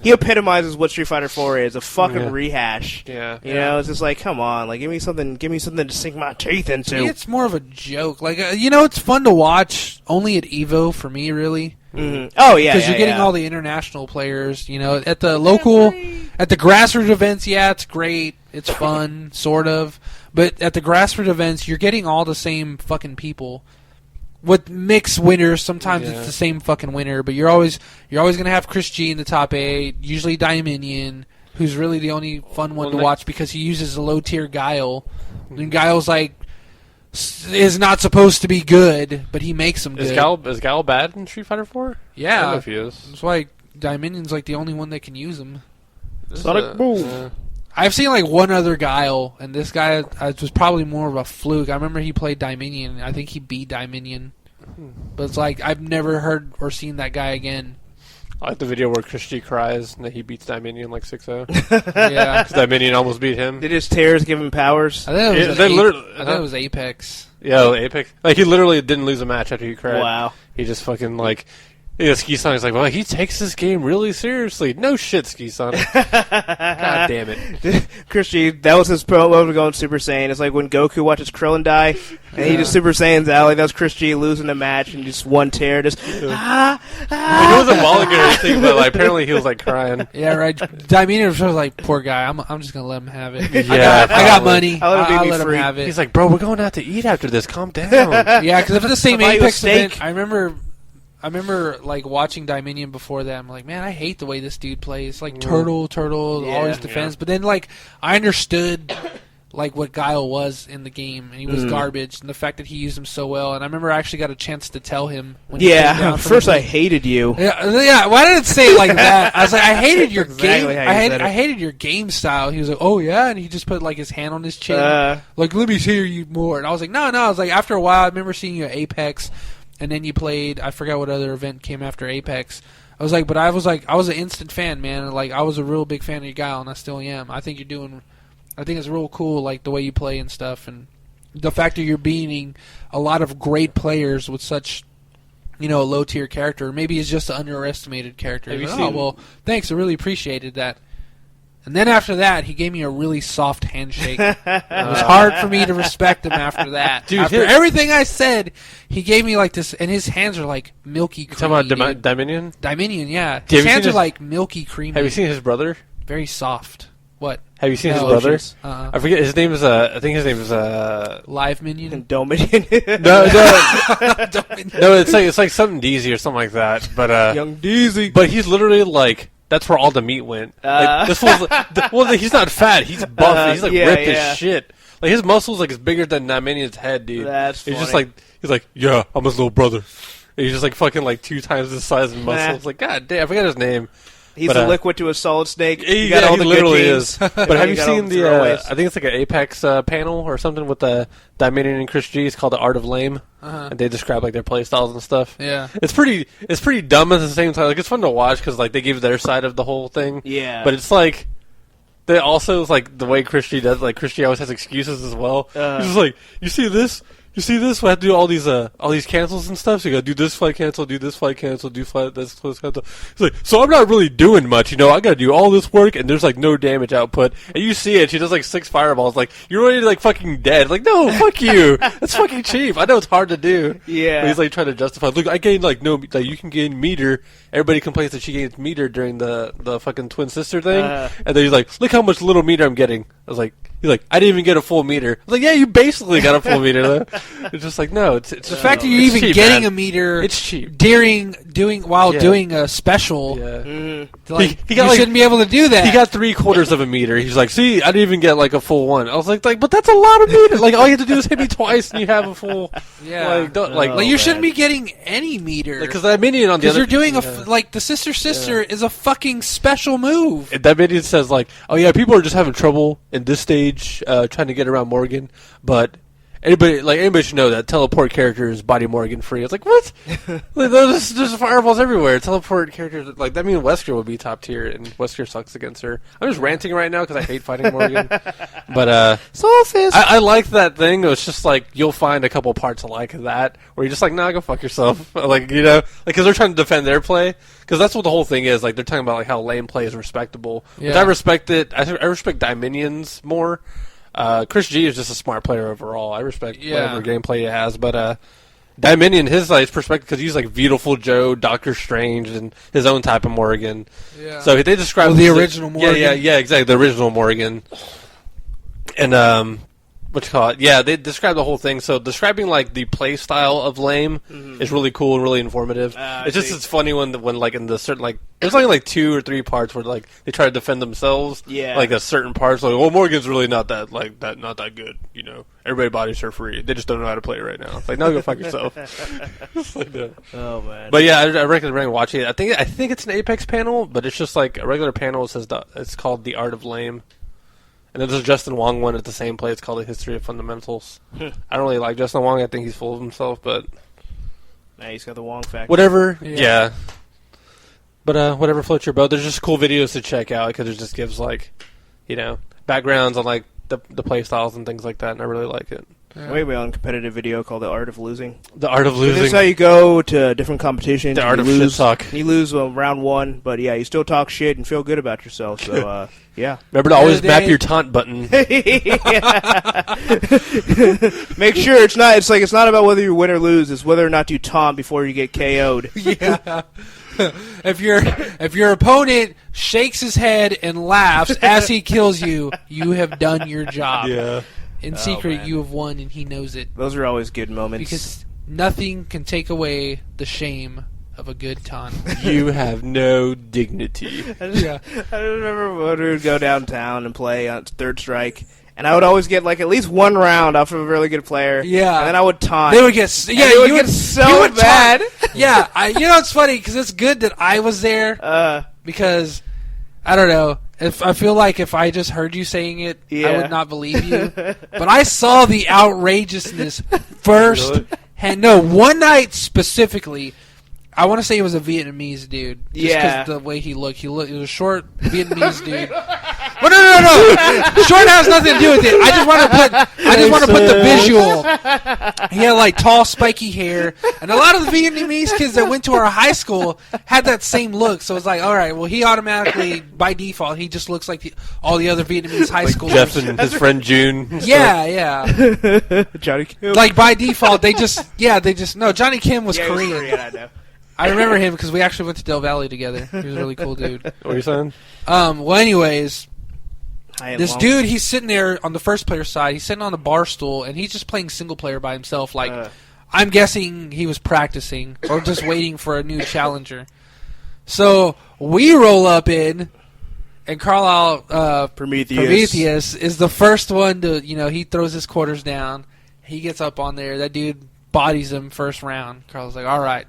he epitomizes what Street Fighter 4 is, a fucking rehash. Yeah. You know, it's just come on, give me something to sink my teeth into. To me, it's more of a joke. It's fun to watch only at EVO for me, really. Mm-hmm. Oh, yeah. Because you're getting all the international players, at the local, at the grassroots events, it's great. It's fun, sort of. But at the grassroots events, you're getting all the same fucking people. With mixed winners, sometimes it's the same fucking winner, but you're always gonna have Chris G in the top 8, usually Dominion, who's really the only fun one to watch because he uses a low tier Guile. And Guile's is not supposed to be good, but he makes them good. Is Guile bad in Street Fighter 4? Yeah. I don't know if he is. That's why Dominion's the only one that can use him. Sonic Boom. I've seen one other Guile, and this guy was probably more of a fluke. I remember he played Dominion. I think he beat Dominion. But it's I've never heard or seen that guy again. I like the video where Chris G cries and that he beats Dominion 6-0. Yeah. Because Dominion almost beat him. Did his tears give him powers? I think it was Apex. Yeah, Apex. He literally didn't lose a match after he cried. Wow. He just fucking Ski Sonic's well, he takes this game really seriously. No shit, Ski Sonic. God damn it. Chris G, that was his promo going Super Saiyan. It's when Goku watches Krillin die, and he just Super Saiyans out. That was Chris G losing the match, and just one tear, just He wasn't walling or anything, but apparently he was crying. Yeah, right. Dominion was poor guy. I'm just gonna let him have it. Yeah, I got money. I'll let him free. have it. He's bro, we're going out to eat after this. Calm down. Yeah, because if it's the same I'll buy you a Apex steak. event, I remember watching Dominion before that. I'm man, I hate the way this dude plays. Turtle, Yeah, always defends. But then I understood like what Guile was in the game, and he was garbage, and the fact that he used him so well. And I remember I actually got a chance to tell him when he came down from first the I hated you. Yeah, why did it say it like that? I was like, I hated your exactly game. how you said I it. hated your game style. He was like, oh yeah, and he just put like his hand on his chin, like let me hear you more. And I was like, no. I was like, after a while, I remember seeing you at Apex, and then you played. I forgot what other event came after Apex. I was like, I was an instant fan, man. Like I was a real big fan of your Guile, and I still am. I think it's real cool, like the way you play and stuff, and the fact that you're beating a lot of great players with such, a low tier character. Maybe it's just an underestimated character. Have you Like, seen- well, thanks. I really appreciated that. And then after that, he gave me a really soft handshake. It was hard for me to respect him after that. Dude, after everything I said, he gave me like this, and his hands are like milky creamy. Talking about dude. Dominion? Dominion, yeah. Have His you hands seen are his- like milky creamy. Have you seen his brother? Very soft. What? Have you seen his No. brother? Lotions. I forget his name is. I think his name is. Live minion. Dominion. No. It's like something Deezy or something like that. But Young Deezy. But he's literally like. That's where all the meat went. Like, this was he's not fat. He's buff. He's like ripped as shit. Like his muscles like is bigger than Dominion's head, dude. That's He's just funny. like yeah, I'm his little brother. And he's just like fucking like 2 times his size and muscles. Like god damn, I forgot his name. He's but, a liquid to a solid snake. He, You got all the literally good is. genes. But have you got all seen the the? throwaways. I think it's like an Apex panel or something with the Dominion and Chris G. It's called the Art of Lame, and they describe like their play styles and stuff. Yeah. It's pretty dumb at the same time. Like it's fun to watch because like they give their side of the whole thing. Yeah. But it's like they also it's like the way Chris G does. Like Chris G always has excuses as well. He's just like, you see this. We have to do all these cancels and stuff. So you gotta do this flight cancel, do this flight cancel, do this flight cancel. It's like, so I'm not really doing much, I gotta do all this work, and there's like no damage output. And you see it. She does like 6 fireballs. Like you're already like fucking dead. Like no, fuck you. That's fucking cheap. I know it's hard to do. Yeah. But he's like trying to justify. Look, I gained like no. Like you can gain meter. Everybody complains that she gains meter during the fucking twin sister thing. And then he's like, look how much little meter I'm getting. He's like, I didn't even get a full meter. I was like, yeah, you basically got a full meter. Though. It's just like, no, it's The fact that you're it's even cheap, getting man. a meter, It's cheap. doing Yeah. a special, Yeah. like He got you like- shouldn't be able to do that. He got 3/4 of a meter. He's like, see, I didn't even get like a full one. I was like, but that's a lot of meter. Like all you have to do is hit me twice and you have a full. Yeah. Like, don't, like, Like you shouldn't be getting any meter because that minion on the because other. you're doing like the sister is a fucking special move. That minion says like, oh yeah, people are just having trouble in this stage trying to get around Morgan, but anybody should know that teleport character is body Morgan free. It's like what? Like, there's fireballs everywhere. Teleport characters like that means Wesker would be top tier, and Wesker sucks against her. I'm just ranting right now because I hate fighting Morgan. But I like that thing. It's just like you'll find a couple parts like that where you're just like, nah, go fuck yourself. Like because they're trying to defend their play. Because that's what the whole thing is. Like they're talking about like how lame play is respectable. Which Yeah. I respect it. I respect Dominions more. Chris G is just a smart player overall. I respect whatever gameplay he has, but Dominion, his perspective, because he's like Beautiful Joe, Doctor Strange, and his own type of Morgan. Yeah. So they describe The original Morgan. Yeah, exactly, the original Morgan. And what you call it? Yeah, they describe the whole thing. So describing like the play style of lame is really cool and really informative. It's funny when like in the certain like there's only like 2 or 3 parts where like they try to defend themselves. Yeah. Like a certain parts like, well, Morgan's really not that not that good. Everybody bodies her free. They just don't know how to play right now. It's like no, go fuck yourself. It's like that. Oh man. But yeah, I recommend watching it. I think it's an Apex panel, but it's just like a regular panel. It says it's called The Art of Lame. And then there's a Justin Wong one at the same place called The History of Fundamentals. I don't really like Justin Wong. I think he's full of himself, but Nah, he's got the Wong factor. whatever. Yeah. Yeah. But whatever floats your boat. There's just cool videos to check out because it just gives like, backgrounds on like the play styles and things like that, and I really like it. Way on competitive video called The Art of Losing. The Art of This is Losing. how you go to different competitions. The and art you of shit lose, talk. You lose round 1, but yeah, you still talk shit and feel good about yourself. So yeah. Remember to always Day. map your taunt button. Make sure it's not about whether you win or lose. It's whether or not you taunt before you get KO'd. Yeah. If your opponent shakes his head and laughs as he kills you, you have done your job. Yeah. In secret, man. you have won, and he knows it. Those are always good moments. Because nothing can take away the shame of a good taunt. You have no dignity. Yeah. I remember when we would go downtown and play on Third Strike, and I would always get like at least one round off of a really good player. Yeah. And then I would taunt. They would get you would get so bad. Yeah, it's funny because it's good that I was there because I don't know. If I feel like if I just heard you saying it, I would not believe you. But I saw the outrageousness first. And no, one night specifically, I want to say it was a Vietnamese dude. Just because the way he looked. He was a short Vietnamese dude. But no. Short has nothing to do with it. I just want to put the visual. He had like tall, spiky hair, and a lot of the Vietnamese kids that went to our high school had that same look. So it's like, all right, well, he automatically, by default, he just looks like all the other Vietnamese high schoolers. Jeff and his friend June. Yeah. Johnny Kim. Like by default, no. Johnny Kim was Korean. I know. I remember him because we actually went to Del Valle together. He was a really cool dude. What are you saying? Well, anyways, this long. dude, he's sitting there on the first player side. He's sitting on the bar stool, and he's just playing single player by himself. Like, I'm guessing he was practicing or just waiting for a new challenger. So we roll up in, and Carlisle Prometheus is the first one to, he throws his quarters down. He gets up on there. That dude bodies him first round. Carlisle's like, all right.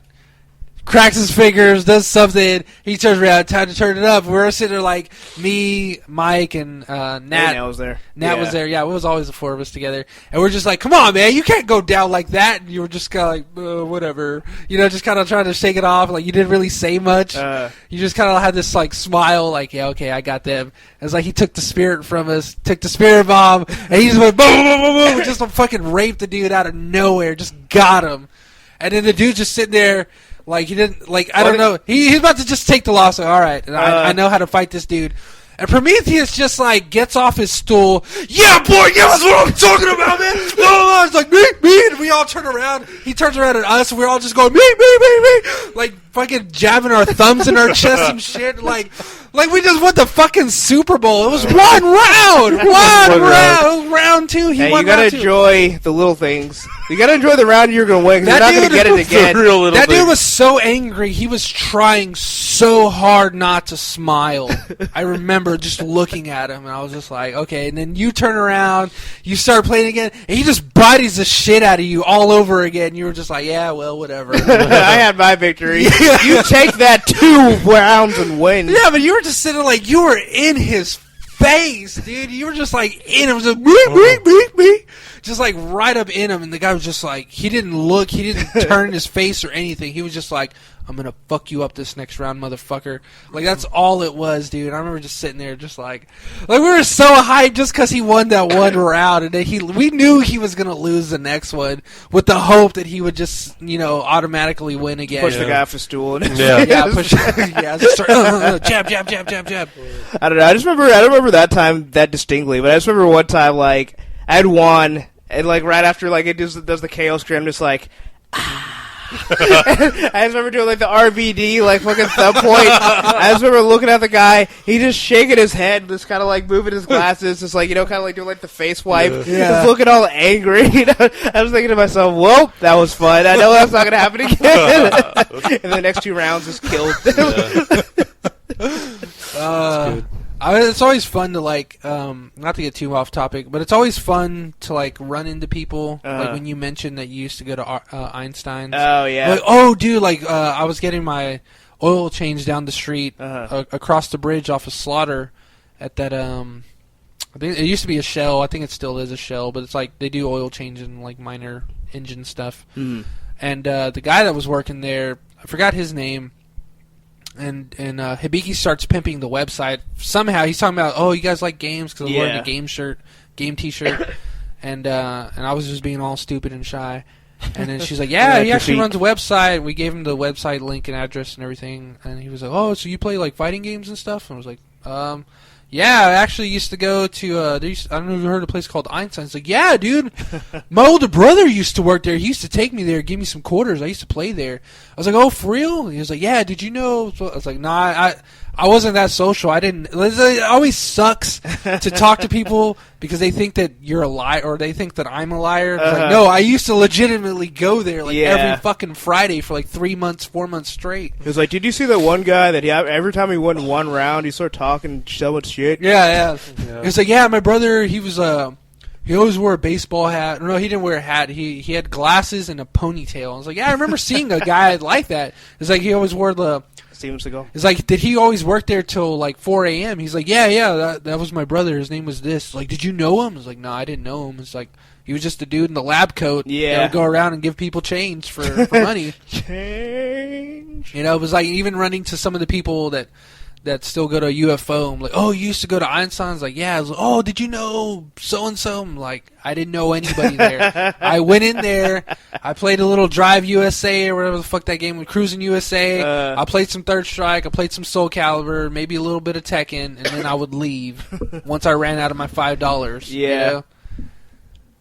Cracks his fingers, does something. He turns around, time to turn it up. We're sitting there like me, Mike, and Nat. Nat was there. Nat was there. Yeah, it was always the four of us together. And we're just like, come on, man, you can't go down like that. And you were just kind of like, whatever. Just kind of trying to shake it off. Like, you didn't really say much. You just kind of had this, like, smile, like, yeah, okay, I got them. It's like he took the spirit from us, took the spirit bomb, and he just went boom, boom, boom, boom, just fucking raped the dude out of nowhere. Just got him. And then the dude just sitting there. Like, he didn't, like, I don't know. He's about to just take the loss. Like, all right, and I know how to fight this dude. And Prometheus just, like, gets off his stool. Yeah, boy, yeah, that's what I'm talking about, man. It's like, me. And we all turn around. He turns around at us, and we're all just going, me. Like, fucking jabbing our thumbs in our chest and shit. Like we just won the fucking Super Bowl. It was one round. One round. It was round two. He won you gotta enjoy the little things. You gotta enjoy the round you're gonna win, because you're not gonna get it again. That dude was so angry. He was trying so hard not to smile. I remember just looking at him, and I was just like, okay. And then you turn around, you start playing again, and he just bodies the shit out of you all over again. You were just like, yeah, well, whatever. I had my victory. You take that 2 rounds and win. Yeah, but you were just sitting like, you were in his face, dude. You were just like in him, just just like right up in him, and the guy was just like, he didn't look, he didn't turn his face or anything. He was just like, I'm gonna fuck you up this next round, motherfucker. Like, that's all it was, dude. I remember just sitting there, just like we were so hyped just because he won that one round, and then we knew he was gonna lose the next one with the hope that he would just, automatically win again. Push the guy off the stool. And push. Just start, jab. I don't know. I don't remember that time that distinctly, but I just remember one time, like, I had won, and like right after like it does the KO screen, I'm just like, I just remember doing like the RVD, like fucking thumb point. I just remember looking at the guy, he just shaking his head, just kind of like moving his glasses, just like, kind of like doing like the face wipe, just looking all angry. I was thinking to myself, well, that was fun. I know that's not gonna happen again. And the next 2 rounds just killed. It's always fun to like, not to get too off topic, but it's always fun to like run into people. Like when you mentioned that you used to go to Einstein's. Oh yeah. Like, oh dude, like I was getting my oil change down the street across the bridge off of Slaughter at that. I think it used to be a Shell. I think it still is a Shell, but it's like they do oil change and like minor engine stuff. And the guy that was working there, I forgot his name. And Hibiki starts pimping the website. Somehow he's talking about, oh, you guys like games because I'm wearing a game T-shirt, and I was just being all stupid and shy. And then she's like, yeah, he actually runs a website. We gave him the website link and address and everything, and he was like, oh, so you play like fighting games and stuff? And I was like, yeah, I actually used to go to, I don't know if you heard of a place called Einstein's. Like, yeah, dude, my older brother used to work there. He used to take me there, give me some quarters. I used to play there. I was like, oh, for real? And he was like, yeah, did you know? So I was like, nah, I wasn't that social. It always sucks to talk to people because they think that you're a liar or they think that I'm a liar. It's like, no, I used to legitimately go there every fucking Friday for 3 months, 4 months straight. He was like, did you see the one guy that every time he won one round, he started talking so much shit? Yeah. He was like, my brother, he was he always wore a baseball hat. No, he didn't wear a hat. He had glasses and a ponytail. I was like, I remember seeing a guy like that. It's like he always wore the... Seems to go. It's like, did he always work there till 4 a.m.? He's like, yeah, that was my brother. His name was this. Like, did you know him? I was like, no, I didn't know him. It's like, he was just a dude in the lab coat. Yeah. That would go around and give people change for money. Change. It was like even running to some of the people that still go to UFO. I'm like, oh, you used to go to Einstein's? Like, yeah. I was like, oh, did you know so-and-so? I'm like, I didn't know anybody there. I went in there. I played a little Drive USA or whatever the fuck that game was, Cruising USA. I played some Third Strike. I played some Soul Calibur, maybe a little bit of Tekken, and then I would leave once I ran out of my $5. Yeah. You know?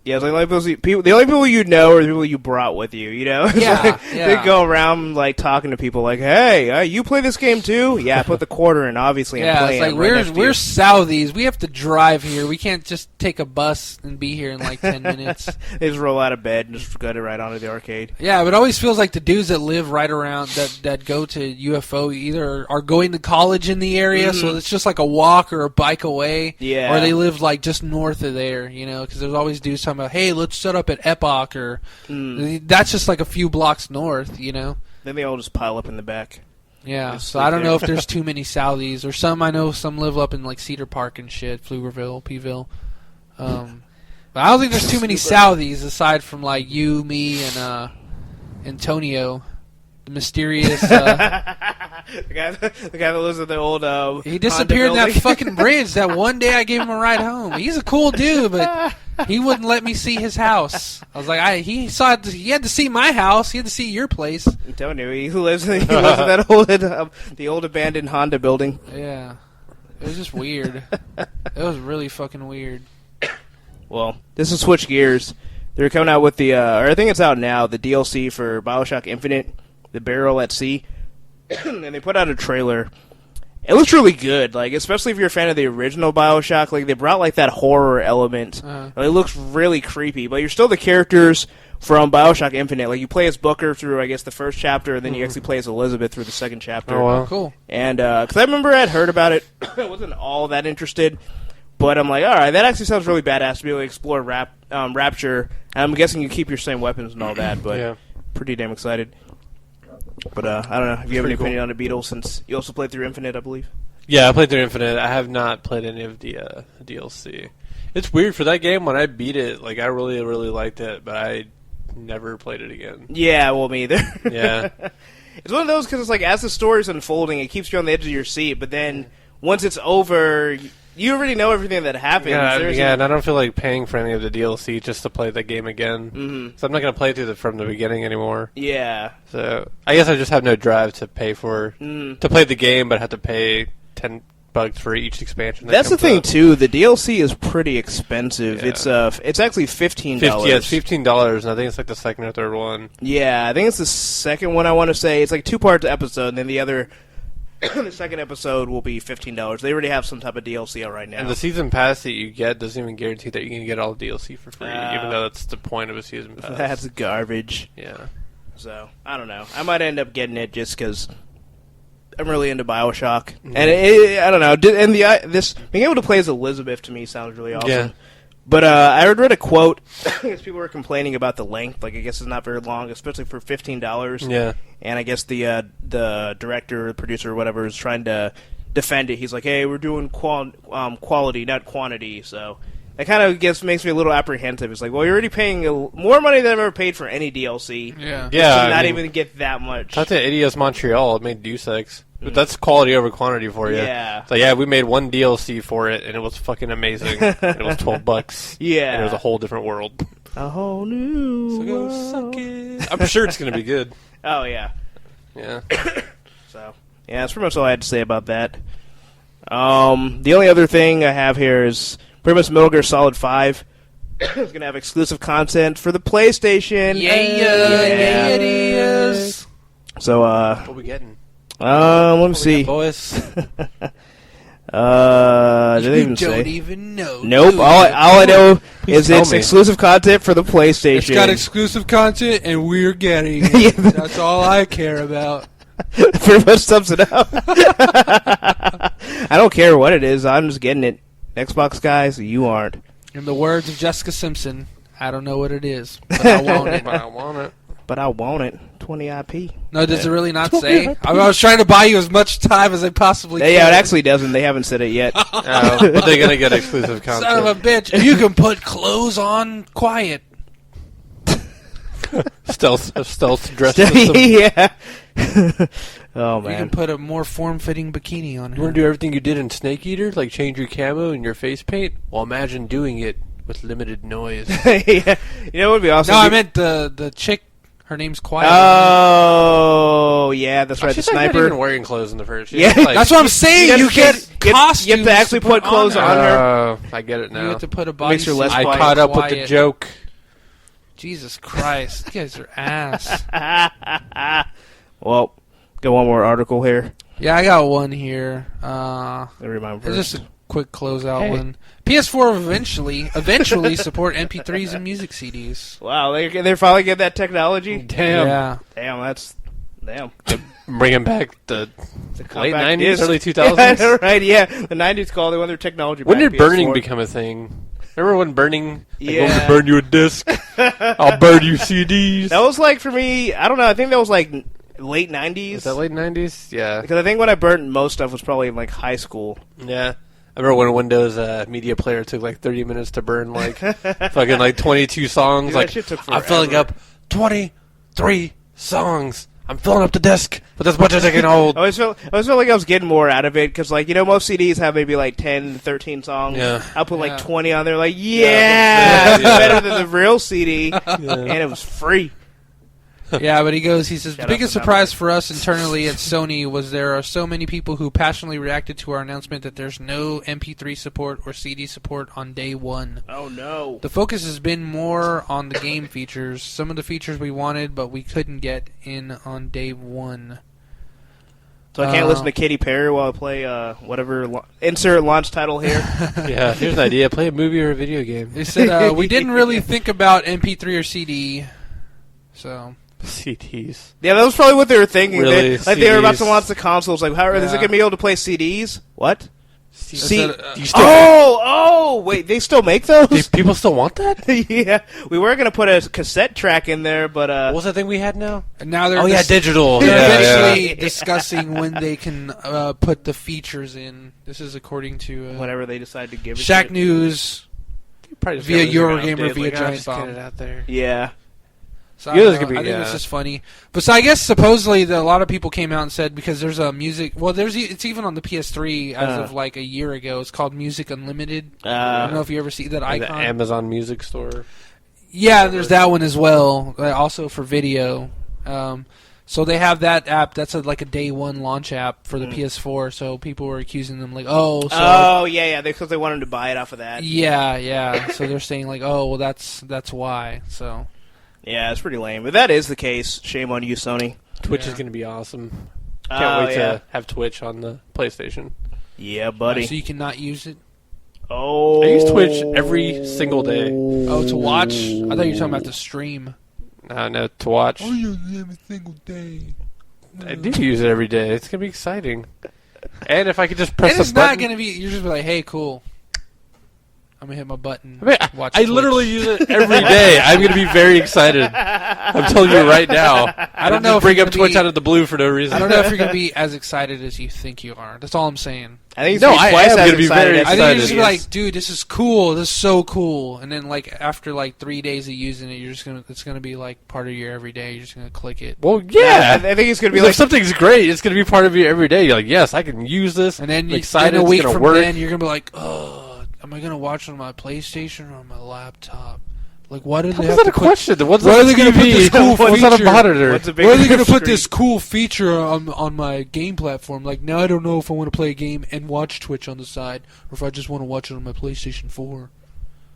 Yeah, it's like the only people you know are the people you brought with you, you know? Yeah, They go around, talking to people like, hey, you play this game too? Yeah, I put the quarter in, obviously, and play it's like, we're Southies. We have to drive here. We can't just take a bus and be here in 10 minutes. They just roll out of bed and just go right onto the arcade. Yeah, but it always feels like the dudes that live right around, that go to UFO either are going to college in the area, so it's just like a walk or a bike away, or they live just north of there, because there's always dudes talking about, hey, let's set up at Epoch, or that's just a few blocks north, Then they all just pile up in the back. Yeah, so I don't know if there's too many Southies, or some live up in Cedar Park and shit, Pflugerville, Peeville. But I don't think there's too many Southies aside from you, me, and Antonio, the mysterious. The guy that lives at the old. He disappeared in that fucking bridge. That one day I gave him a ride home. He's a cool dude, but he wouldn't let me see his house. I was like, he had to see my house. He had to see your place. I'm telling you, he lives in that old, the old abandoned Honda building. Yeah, it was just weird. It was really fucking weird. Well, this is switch gears. They're coming out with or I think it's out now, the DLC for BioShock Infinite, The Barrel at Sea. And they put out a trailer. It looks really good, especially if you're a fan of the original BioShock. They brought that horror element. It looks really creepy, but you're still the characters from BioShock Infinite. You play as Booker through, I guess, the first chapter, and then you actually play as Elizabeth through the second chapter. Oh, wow. Cool. And because I remember I'd heard about it, I wasn't all that interested. But I'm like, all right, that actually sounds really badass to be able to explore Rapture. And I'm guessing you keep your same weapons and all that, but pretty damn excited. But I don't know. Have you have any opinion on the Beatles, since you also played through Infinite, I believe? Yeah, I played through Infinite. I have not played any of the DLC. It's weird for that game. When I beat it, I really, really liked it, but I never played it again. Yeah, well, me either. Yeah. It's one of those because it's as the story's unfolding, it keeps you on the edge of your seat, but then once it's over, you already know everything that happens. Yeah, and I don't feel like paying for any of the DLC just to play the game again. Mm-hmm. So I'm not going to play through from the beginning anymore. Yeah. So I guess I just have no drive to pay to play the game, but have to pay $10 for each expansion. That's the thing too. The DLC is pretty expensive. Yeah. It's actually $15. Yeah, it's $15, and I think it's the second or third one. Yeah, I think it's the second one. I want to say it's 2-part episode, and then the other. The second episode will be $15. They already have some type of DLC out right now. And the season pass that you get doesn't even guarantee that you can get all the DLC for free, even though that's the point of a season pass. That's garbage. Yeah. So, I don't know. I might end up getting it just because I'm really into BioShock. Mm-hmm. And I don't know. And this being able to play as Elizabeth to me sounds really awesome. Yeah. But I read a quote, because people were complaining about the length. I guess it's not very long, especially for $15. Yeah. And I guess the director, the producer, or whatever, is trying to defend it. He's like, hey, we're doing quality, not quantity. So that kind of makes me a little apprehensive. It's like, well, you're already paying more money than I've ever paid for any DLC. Yeah. Yeah. Not even get that much. That's at Idios Montreal. It made Deus Ex. But that's quality over quantity for you. Yeah. So, yeah, we made one DLC for it, and it was fucking amazing. And it was $12. Yeah. And it was a whole different world. A whole new So go suck it. I'm sure it's going to be good. Oh, yeah. Yeah. So, yeah, that's pretty much all I had to say about that. The only other thing I have here is pretty much Metal Gear Solid 5. It's going to have exclusive content for the PlayStation. Yeah, it is. So, what are we getting? Let me see. boys. Did they even You say? don't even know. Nope. do All you? I know is tell it's me. exclusive content for the PlayStation. It's got exclusive content, and we're getting it. Yeah. That's all I care about. Pretty much sums it up. I don't care what it is. I'm just getting it. Xbox guys, you aren't. In the words of Jessica Simpson, I don't know what it is, but I want it. But I want it. But I want it. 20 IP. No, does it really not say? I was trying to buy you as much time as I possibly could. Yeah, it actually doesn't. They haven't said it yet. Oh, but they're gonna get exclusive content. Son of a bitch. You can put clothes on quiet. stealth dress system. Yeah. Oh, You man. can put a more form-fitting bikini on You her. want to do everything you did in Snake Eater, like change your camo and your face paint? Well, imagine doing it with limited noise. Yeah. You know what would be awesome? No, I meant the chick. Her name's Quiet. Oh, yeah, that's right. She's the like not sniper. even wearing clothes in the first. She's Yeah. just like, That's what I'm saying. You get costumes. You have to actually put clothes on her. I get it You now. have to put a body. Makes her less I quiet. caught up with the joke. Jesus Christ, you guys are ass. Well, got one more article here. Yeah, I got one here. Let me remind It's first. just a quick closeout Hey. one. PS4 eventually support MP3s and music CDs. Wow, they finally get that technology? Damn. Yeah. Damn. Bringing back the late Compact 90s, disc. early Yeah, 2000s. right, yeah. The 90s call, they want their technology When back. did burning PS4. become a thing? Remember when burning? Like, Yeah. "I'm gonna burn you a disc. I'll burn you CDs. That was like, for me, I don't know, I think that was like late 90s. Was that late 90s? Yeah. Because I think when I burnt most stuff was probably in like high school. Yeah. I remember when Windows Media Player took like 30 minutes to burn like fucking like 22 songs. Dude, like, that shit took I'm filling forever. up 23 songs. I'm filling up the disc with as much as I can hold. I always felt like I was getting more out of it because, like, you know, most CDs have maybe like 10, 13 songs. Yeah. I'll put Yeah. like 20 on there, like, Yeah. it's better than the real CD, and it was free. Yeah, but he says, the Shout out biggest to surprise for us internally at Sony was there are so many people who passionately reacted to our announcement that there's no MP3 support or CD support on day one. Oh no! The focus has been more on the game features, some of the features we wanted but we couldn't get in on day one. So I can't listen to Katy Perry while I play insert launch title here. Yeah, here's an idea. Play a movie or a video game. They said, we didn't really think about MP3 or CD, so... CDs. Yeah, that was probably what they were thinking. Really? They were about to CDs? launch the consoles. Like, how is it Yeah. going to be able to play CDs? What? See, You still, Wait, they still make those? people still want that? Yeah, we were going to put a cassette track in there, but What was that thing we had now? now they're Oh yeah, digital. They're Yeah, eventually yeah. discussing when they can put the features in. This is according to whatever they decide to give it. Shack to. News. Probably just Via got rid of it Eurogamer, nowadays. via Like, Giant just get Bomb. it out there. Yeah. So Yeah, I, there's don't know, gonna be- I think yeah. it's just funny. But so I guess supposedly a lot of people came out and said because there's a music. Well, it's even on the PS3 as of like a year ago. It's called Music Unlimited. I don't know if you ever see that Like the icon. Amazon Music Store. Yeah, there's that one as well. Also for video. So they have that app. That's like a day one launch app for the PS4. So people were accusing them like, Yeah, because they wanted to buy it off of that. yeah. So they're saying like, oh, well, that's why. So Yeah, it's pretty lame. If that is the case, shame on you, Sony. Twitch Yeah. is going to be awesome. Can't wait yeah. to have Twitch on the PlayStation. Yeah, buddy. so you cannot use it. Oh, I use Twitch every single day. Oh, to watch? I thought you were talking about the stream. No, to watch. use it every single day. I do use it every day. It's going to be exciting. And if I could just press And the it's button. not going to be. You're just be like, hey, cool. I'm gonna hit my button. I mean, watch I Twitch. literally use it every day. I'm going to be very excited. I'm telling you right now. I don't know Just if bring you're up gonna Twitch be- out of the blue for no reason. I don't know if you're gonna be as excited as you think you are. That's all I'm saying. I think it's No, gonna be I twice am as gonna be excited very as I think it you're just is. gonna be like, dude, this is cool. This is so cool. And then like after like 3 days of using it, it's gonna be like part of your everyday. You're just gonna click it. Well, yeah. I think it's gonna be If like something's great, it's going to be part of you every day. You're like, yes, I can use this. And then I'm you, excited. then a week it's going from to work. then, you're gonna be like, oh, am I gonna watch it on my PlayStation or on my laptop? Like, why did How they is have that to a put? question? What's Why on are they the gonna put TV? this cool What's on a feature? monitor? What's a big Why are they gonna screen? put this cool feature on my game platform? Like, now I don't know if I want to play a game and watch Twitch on the side, or if I just want to watch it on my PlayStation 4.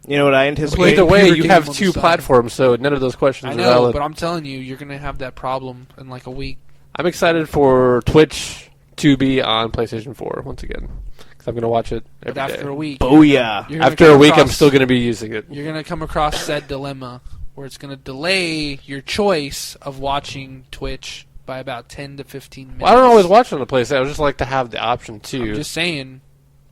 You know what I Well, anticipate? either way, Computer you game have on the two side. platforms, so none of those questions I are know, valid. but I'm telling you, you're gonna have that problem in like a week. I'm excited for Twitch to be on PlayStation 4 once again. Because I'm going to watch it every day. After a week. Booyah. After a week, I'm still going to be using it. You're going to come across that dilemma where it's going to delay your choice of watching Twitch by about 10 to 15 minutes. Well, I don't always watch it on the PlayStation. I would just like to have the option, too. I'm just saying,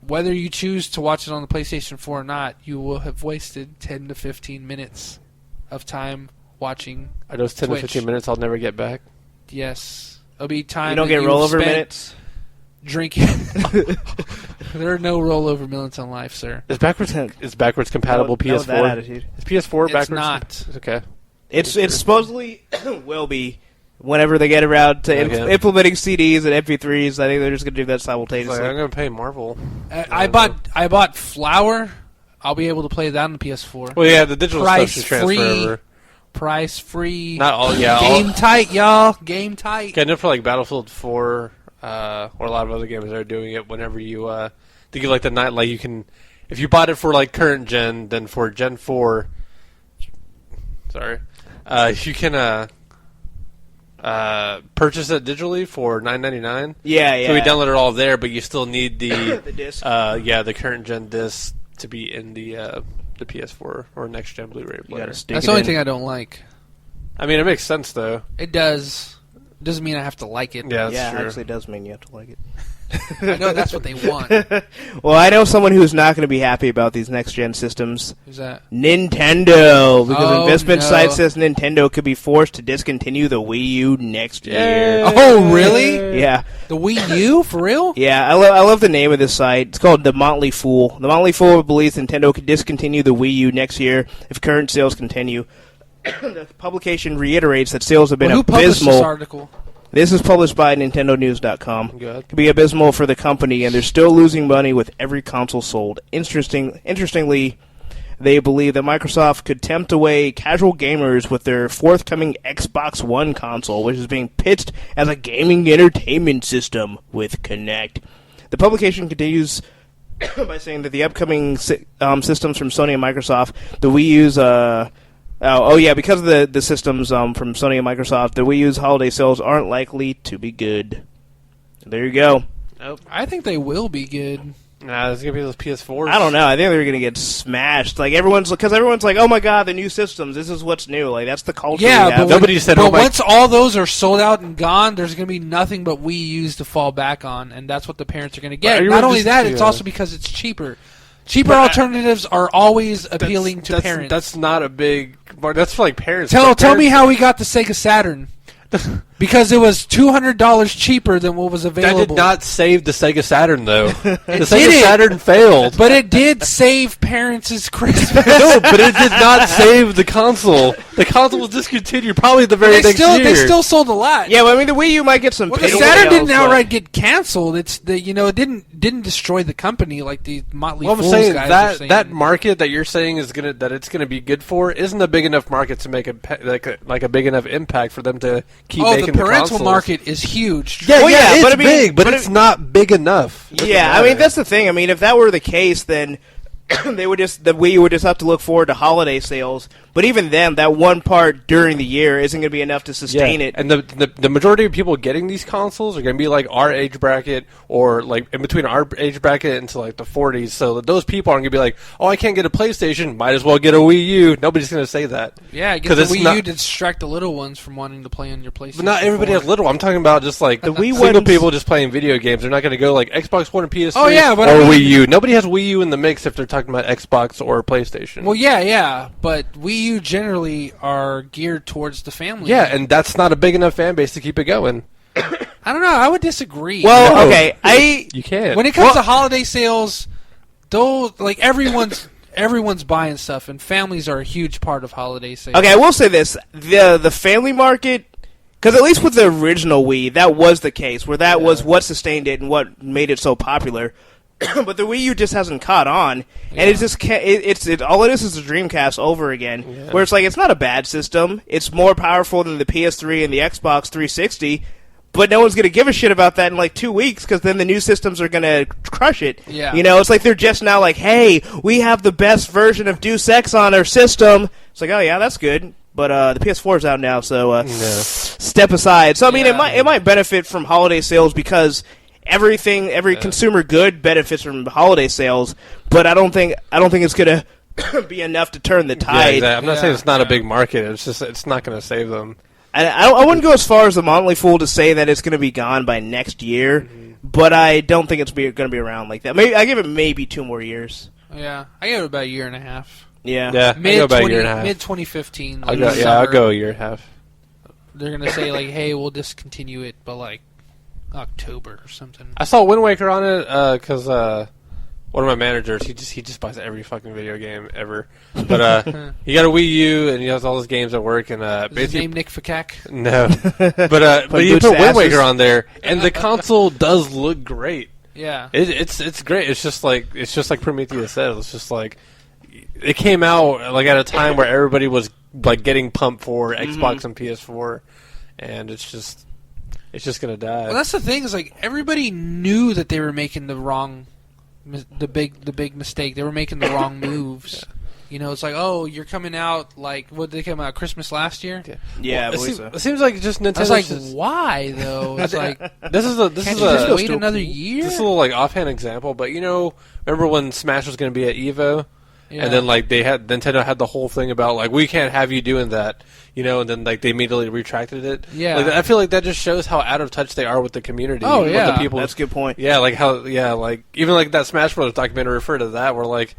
whether you choose to watch it on the PlayStation 4 or not, you will have wasted 10 to 15 minutes of time watching Are those 10 Twitch. to 15 minutes I'll never get back? Yes. It'll be time. You don't that get you've rollover spent minutes? Drinking. There are no rollover minutes on life, sir. Is backwards compatible That was that PS4? attitude. Is PS4 It's backwards? not. Okay. It's supposedly will be whenever they get around to implementing CDs and MP3s. I think they're just going to do that simultaneously. I'm going to pay Marvel. I bought Flower. I'll be able to play that on the PS4. Well, yeah, the digital stuff Price should transfer free. over. Price free. Not all, yeah. Game tight, y'all. Game tight. Getting it for like Battlefield 4 or a lot of other games that are doing it whenever you think of like the night, like you can, if you bought it for like current gen, then for Gen 4, you can purchase it digitally for $9.99. Yeah. So we download it all there, but you still need the the disc. the current gen disc to be in the PS4 or next gen Blu-ray player. That's the only thing I don't like. I mean, it makes sense though. It does. Doesn't mean I have to like it. Yeah, that's Yeah, true. actually does mean you have to like it. I know that's what they want. Well, I know someone who's not going to be happy about these next-gen systems. Who's that? Nintendo. Because investment no. site says Nintendo could be forced to discontinue the Wii U next year. Oh, really? Yeah. The Wii U? For real? Yeah, I love the name of this site. It's called The Motley Fool. The Motley Fool believes Nintendo could discontinue the Wii U next year if current sales continue. The publication reiterates that sales have been Who published abysmal. this article? This is published by NintendoNews.com. Good. Could be abysmal for the company, and they're still losing money with every console sold. Interestingly, they believe that Microsoft could tempt away casual gamers with their forthcoming Xbox One console, which is being pitched as a gaming entertainment system with Kinect. The publication continues by saying that the upcoming systems from Sony and Microsoft, the Wii U's... because of the systems from Sony and Microsoft, the Wii U's holiday sales aren't likely to be good. There you go. Nope. I think they will be good. Nah, there's gonna be those PS4s. I don't know. I think they're gonna get smashed. Like everyone's like, oh my god, the new systems. This is what's new. Like that's the culture. Yeah, we have. but Nobody said, But oh my- once all those are sold out and gone, there's going to be nothing but Wii U's to fall back on, and that's what the parents are going to get. But Not only that, yeah. it's also because it's cheaper. Cheaper alternatives are always appealing to parents. That's not a big. That's for like parents. Tell me how we got the Sega Saturn. Because it was $200 cheaper than what was available. That did not save the Sega Saturn, though. The Sega didn't. Saturn failed. But it did save parents' Christmas. No, but it did not save the console. The console was discontinued probably the very next year. They still sold a lot. Yeah, well, I mean the Wii U might get some. Well, the pay Saturn sales, didn't outright get canceled. It's it didn't destroy the company like the Motley Well, I'm Fool's saying guys are that saying. that market that you're saying is it's gonna be good for isn't a big enough market to make a big enough impact for them to keep making the parental consoles. market is huge. Yeah, Well, yeah, it's but I mean- big, but but it's not big enough. Yeah, I mean that's the thing. I mean, if that were the case, then the Wii U would just have to look forward to holiday sales. But even then, that one part during the year isn't going to be enough to sustain it. And the majority of people getting these consoles are going to be like our age bracket or like in between our age bracket into like the 40s. So those people aren't going to be like, oh, I can't get a PlayStation, might as well get a Wii U. Nobody's going to say that. Yeah, I guess the Wii U to distract the little ones from wanting to play on your PlayStation. But not everybody 4. has little. I'm talking about just like The Wii single ones- people just playing video games. They're not going to go like Xbox One or PS3 Oh, yeah, but or I mean- Wii U. Nobody has Wii U in the mix if they're talking about Xbox or PlayStation. Well, yeah, but Wii U generally are geared towards the family. Yeah, and that's not a big enough fan base to keep it going. I don't know. I would disagree. Well, No. okay, You can't. when it comes to holiday sales, those like everyone's buying stuff, and families are a huge part of holiday sales. Okay, I will say this: the family market, because at least with the original Wii, that was the case, where that was what sustained it and what made it so popular. But the Wii U just hasn't caught on, and it just can't. It's all it is a Dreamcast over again. Yeah. Where it's like it's not a bad system; it's more powerful than the PS3 and the Xbox 360. But no one's going to give a shit about that in like 2 weeks because then the new systems are going to crush it. Yeah. You know, it's like they're just now like, hey, we have the best version of Deus Ex on our system. It's like, oh yeah, that's good. But the PS4 is out now, so step aside. So I mean, it might benefit from holiday sales because every consumer good benefits from holiday sales. But I don't think it's gonna be enough to turn the tide. Yeah, exactly. I'm not saying it's not a big market. It's just it's not going to save them. And I wouldn't go as far as the Motley Fool to say that it's going to be gone by next year, but I don't think it's going to be around like that. Maybe I give it maybe 2 more years. Yeah, I give it about a year and a half. Yeah, I go about a year and a half. Mid 2015. I'll go a year and a half. They're going to say like, hey, we'll discontinue it, but like October or something. I saw Wind Waker on it because one of my managers, he just buys every fucking video game ever. But he got a Wii U and he has all his games at work. And is his name Nick Fakak? No, but he put Wind Waker on there, and the console does look great. Yeah, it's great. It's just like Prometheus said. It's just like it came out like at a time where everybody was like getting pumped for Xbox and PS4, and it's just gonna die. Well, that's the thing is like everybody knew that they were making the big mistake. They were making the wrong moves. You know, it's like, oh, you're coming out like what did they come out Christmas last year? Yeah, I believe so. It seems like just Nintendo. I was like, why though? It's like this is just wait another year. This is a little like offhand example, but you know, remember when Smash was going to be at Evo, and then like Nintendo had the whole thing about like we can't have you doing that, you know, and then like they immediately retracted it. Yeah, like, I feel like that just shows how out of touch they are with the community. Oh with the people. That's a good point. Yeah, like how like even like that Smash Brothers documentary referred to that where like.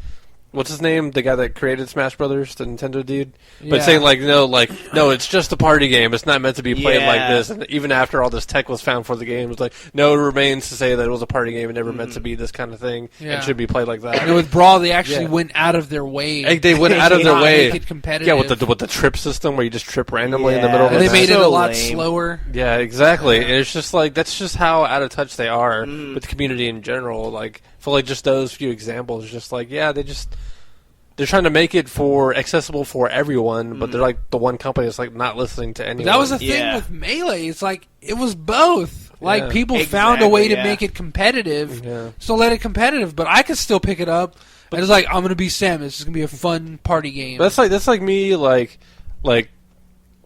What's his name? The guy that created Smash Brothers, the Nintendo dude. But saying no, it's just a party game. It's not meant to be played like this. And even after all this tech was found for the game, it's like no, it remains to say that it was a party game and never meant to be this kind of thing and should be played like that. And with Brawl, they actually went out of their way. They went out of their way. Make it competitive. Yeah, with the trip system where you just trip randomly in the middle of and the they made it a lot lame. slower. Yeah, exactly. And it's just like that's just how out of touch they are with the community in general. Like for like just those few examples, just like they're trying to make it accessible for everyone, but they're like the one company that's like not listening to anyone. But that was the thing with Melee. It's like it was both. Like people found a way to make it competitive, so let it competitive. But I could still pick it up. And it's like I'm gonna be Sam. This is gonna be a fun party game. That's like me like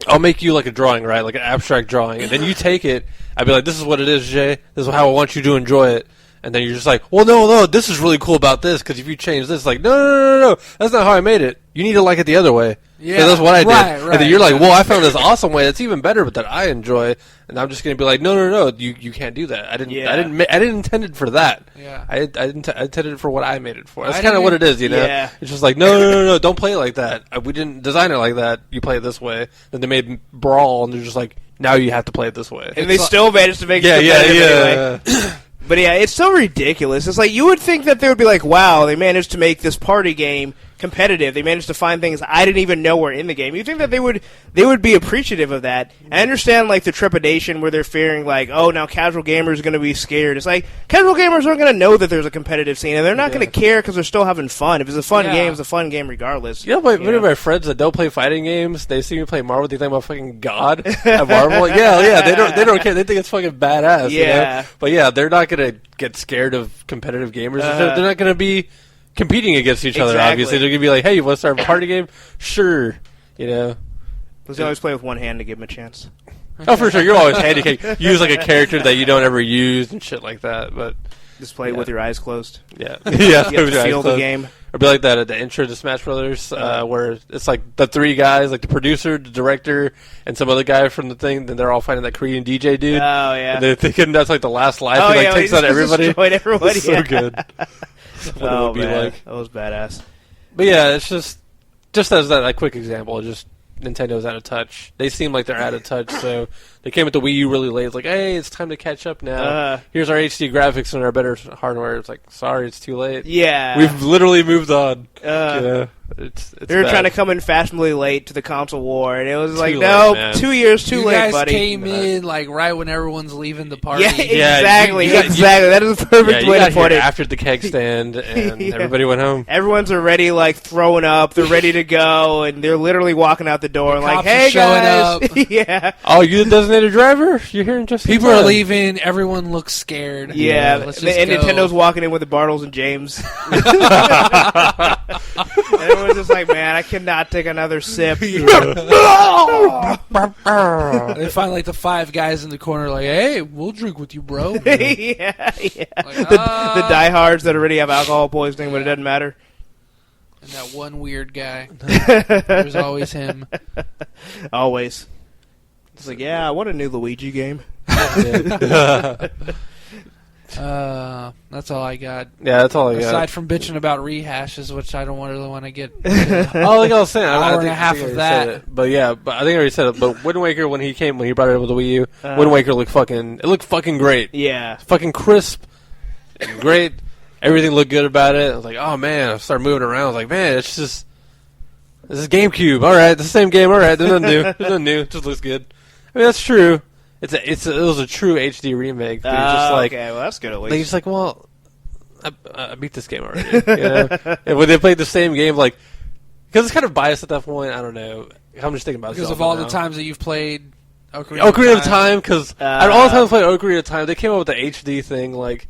I'll make you like a drawing, right? Like an abstract drawing, and then you take it. I'd be like, "This is what it is, Jay. This is how I want you to enjoy it." And then you're just like, well, no, this is really cool about this, because if you change this, like, no, that's not how I made it. You need to like it the other way. Yeah, that's what I did. Right, and then you're like, well, I found this awesome way that's even better, but that I enjoy. And I'm just going to be like, no, you can't do that. I didn't intend it for that. Yeah. I intended it for what I made it for. That's kind of what it is, you know? Yeah. It's just like, no, don't play it like that. We didn't design it like that. You play it this way. Then they made Brawl, and they're just like, now you have to play it this way. And they still managed to make it competitive anyway. But yeah, it's so ridiculous. It's like you would think that they would be like, wow, they managed to make this party game competitive. They managed to find things I didn't even know were in the game. You'd think that they would be appreciative of that. I understand like the trepidation where they're fearing like, oh, now casual gamers are going to be scared. It's like casual gamers aren't going to know that there's a competitive scene, and they're not going to care because they're still having fun. If it's a fun game, it's a fun game regardless. Many of my friends that don't play fighting games, they see me play Marvel, they think I'm a fucking god at Marvel. They don't care. They think it's fucking badass. Yeah, you know? But they're not going to get scared of competitive gamers. They're not going to be competing against each other, obviously. They're going to be like, hey, you want to start a party game? Sure. You know? Let's always play with one hand to give them a chance. Oh, for sure. You're always handicapped. Use like a character that you don't ever use and shit like that. But just play with your eyes closed. Yeah. You have to feel the game. Or be like that at the intro to Smash Brothers, where it's like the three guys, like the producer, the director, and some other guy from the thing. Then they're all fighting that Korean DJ dude. Oh yeah. And they're thinking that's like the last life. He takes out everybody. Destroyed everybody. It's so good. Oh man, that was badass. But yeah, it's just as that quick example, just Nintendo's out of touch. They seem like they're out of touch, so they came with the Wii U really late. It's like, hey, it's time to catch up now. Here's our HD graphics and our better hardware. It's like, sorry, it's too late. Yeah. We've literally moved on. It's they were trying to come in fashionably late to the console war, and it was like, no, 2 years too late, buddy. You guys came in like right when everyone's leaving the party. Yeah, exactly. That is the perfect way to put it. After the keg stand, and everybody went home. Everyone's already like throwing up. They're ready to go, and they're literally walking out the door and like, hey guys, yeah. Oh, you the designated driver? You're here in just people are leaving. Everyone looks scared. Yeah, and Nintendo's walking in with the Bartles and James. It was just like, man, I cannot take another sip. They find like the 5 guys in the corner, like, hey, we'll drink with you, bro. yeah. Like, The diehards that already have alcohol poisoning, but it doesn't matter. And that one weird guy. There's always him. Always. It's like, yeah, I want a new Luigi game. That's all I got. Yeah, that's all I got. Aside from bitching about rehashes, which I don't really want to get. Oh, like I was saying, hour and a I half think I of already that. said it. But yeah, but I think I already said it. But Wind Waker, when he brought it up with the Wii U, Wind Waker looked fucking great. Yeah. Fucking crisp, and great. Everything looked good about it. I was like, oh man, I started moving around. I was like, man, this is GameCube. All right, the same game. All right, there's nothing new. There's nothing new. It just looks good. I mean, that's true. It was a true HD remake. They're just like, okay, well that's good at least. they're just like, well, I beat this game already. You know? And when they played the same game, like, because it's kind of biased at that point. I don't know. I'm just thinking about Because Zelda of all now. the times that you've played Ocarina of Time, because all the times I played Ocarina of Time, they came up with the HD thing. Like,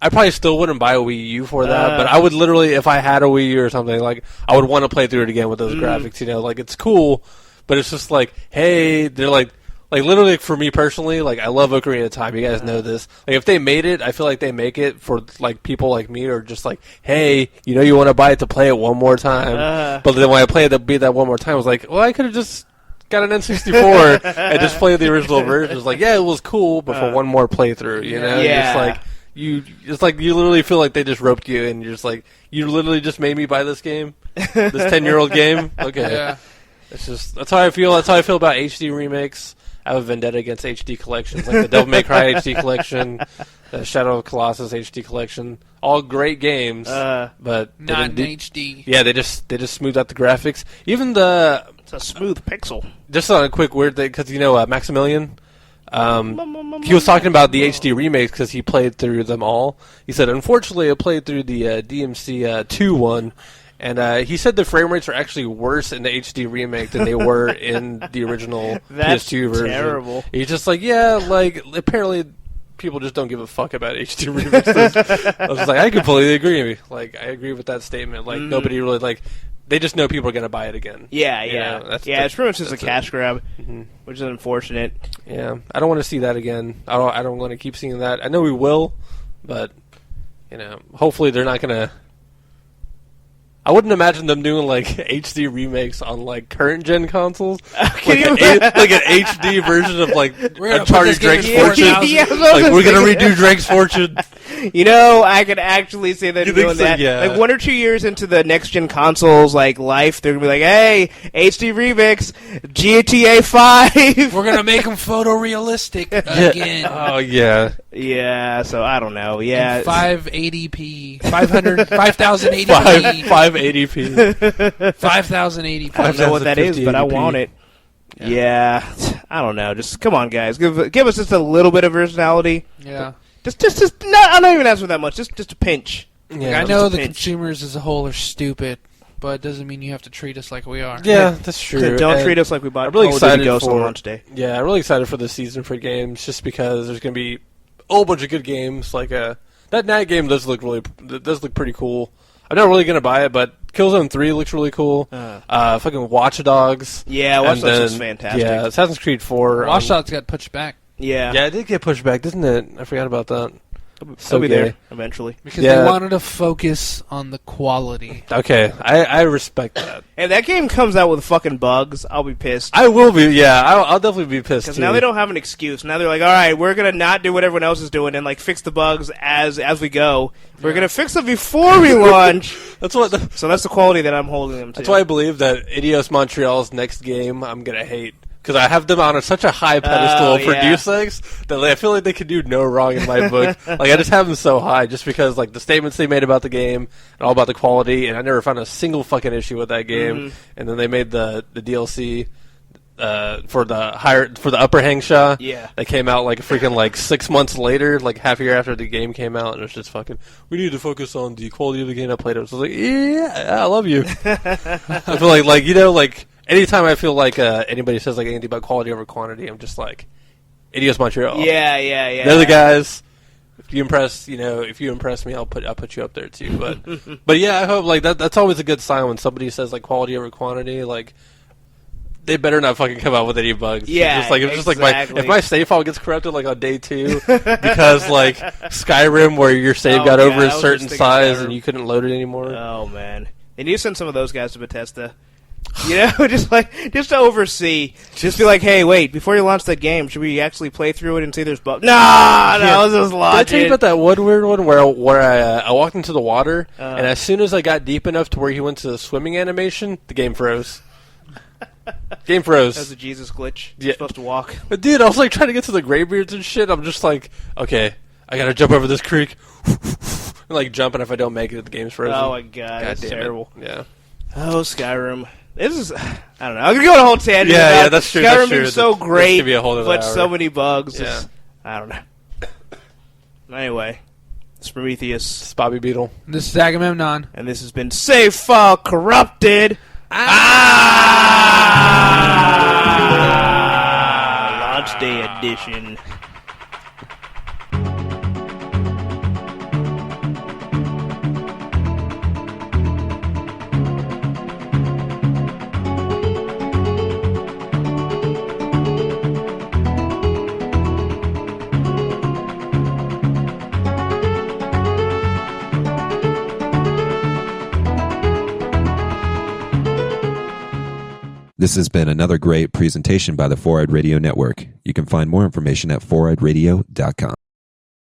I probably still wouldn't buy a Wii U for that, but I would literally, if I had a Wii U or something, like, I would want to play through it again with those graphics. You know, like, it's cool, but it's just like, hey, they're like literally for me personally, like, I love Ocarina of Time. You guys know this. Like, if they made it, I feel like they make it for like people like me, or just like, hey, you know, you want to buy it to play it one more time. But then when I played it, beat that one more time, I was like, well, I could have just got an N64 and just played the original version. It's like, yeah, it was cool, but for one more playthrough, you know, yeah. It's like you literally feel like they just roped you, and you're just like, you literally just made me buy this game, this 10-year-old game. Okay, Yeah. that's how I feel. That's how I feel about HD remakes. I have a vendetta against HD collections, like the Devil May Cry HD collection, the Shadow of Colossus HD collection. All great games, but they Not in didn't HD. Yeah, they just smoothed out the graphics. Even it's a smooth pixel. just on a quick weird thing, because Maximilian. He was talking about the HD remakes because he played through them all. He said, unfortunately, I played through the DMC 2 one, and he said the frame rates are actually worse in the HD remake than they were in the original PS2 version. That's terrible. He's just like, yeah, like, apparently people just don't give a fuck about HD remixes. I was just like, I completely agree. Like, I agree with that statement. Like, nobody really, like, they just know people are going to buy it again. Yeah, You yeah. know, It's pretty much just a cash grab, which is unfortunate. Yeah, I don't want to see that again. I don't want to keep seeing that. I know we will, but you know, hopefully they're not gonna. I wouldn't imagine them doing like HD remakes on like current gen consoles, like an HD version of like Uncharted Drake's Fortune. Like we're gonna redo Drake's Fortune. You know, I could actually see them doing so? that. Yeah. Like 1 or 2 years into the next gen consoles, like life, they're gonna be like, "Hey, HD remix, GTA 5." We're gonna make them photorealistic again. Oh yeah. Yeah. So I don't know. Yeah. In 580p, 5080p, 580p, 5080p. I don't know what that is, but I 5080p. want it. Yeah. I don't know. Just come on, guys. Give us just a little bit of personality. Yeah. Just not. I'm not even asking for that much. Just a pinch. Yeah. I know just a the pinch. consumers as a whole are stupid, but it doesn't mean you have to treat us like we are. Yeah, that's true. Don't And treat us like we bought I'm really Call of Duty excited Ghost on for- launch day. Yeah, I'm really excited for this season for games, just because there's going to be a whole bunch of good games. Like that Night game does look pretty cool. I'm not really going to buy it, but Killzone 3 looks really cool. Fucking Watch Dogs. Yeah, Watch And Dogs then, is fantastic. Yeah, Assassin's Creed 4. Watch Dogs got pushed back Yeah. Yeah, it did get pushed back, didn't it? I forgot about that. They'll be gay. there eventually. because Yeah. they wanted to focus on the quality. Okay, I respect that. If that game comes out with fucking bugs, I'll be pissed. I will be, yeah, I'll definitely be pissed, Because too. now they don't have an excuse. Now they're like, all right, we're going to not do what everyone else is doing and like fix the bugs as we go. We're going to fix them before we launch. That's what... So that's the quality that I'm holding them to. That's why I believe that Idios Montreal's next game I'm going to hate. Because I have them on such a high pedestal for yeah. Deus Ex that I feel like they could do no wrong in my book. Like, I just have them so high just because, like, the statements they made about the game and all about the quality, and I never found a single fucking issue with that game. And then they made the DLC for the Upper Hangshaw. Yeah. That came out, like, freaking, like, 6 months later, like, half a year after the game came out, and it was just fucking, we need to focus on the quality of the game I played. I was like, yeah, I love you. I feel like, you know, like, anytime I feel like anybody says like anything about quality over quantity, I'm just like, Idios Montreal. Yeah. They're the guys. If you impress me, I'll put you up there too. But yeah, I hope like that. That's always a good sign when somebody says like quality over quantity. Like they better not fucking come out with any bugs. Yeah, it's just like if my save file gets corrupted like on day 2 because like Skyrim where your save got over a certain size and you couldn't load it anymore. Oh man, they need to send some of those guys to Bethesda. You know, just to oversee. Just be like, hey, wait, before you launch that game, should we actually play through it and see if there's bugs? No, this is logic. Did I tell you about that one weird one where I walked into the water, and as soon as I got deep enough to where he went to the swimming animation, the game froze. Game froze. That was a Jesus glitch. Yeah. You're supposed to walk. But dude, I was like trying to get to the graybeards and shit. I'm just like, okay, I gotta jump over this creek. and like jump, and if I don't make it, the game's frozen. Oh my god, that's terrible. Yeah. Oh, Skyrim. This is, I don't know. I'm gonna go on a whole tangent. Yeah, that's true. Skyrim That's true. being so great, could be a whole other but hour. so many bugs. Yeah. I don't know. Anyway, it's Prometheus. It's Bobby Beetle. This is Agamemnon. And this has been Save File Corrupted. Launch Day Edition. This has been another great presentation by the 4-Eyed Radio Network. You can find more information at 4eyedradio.com.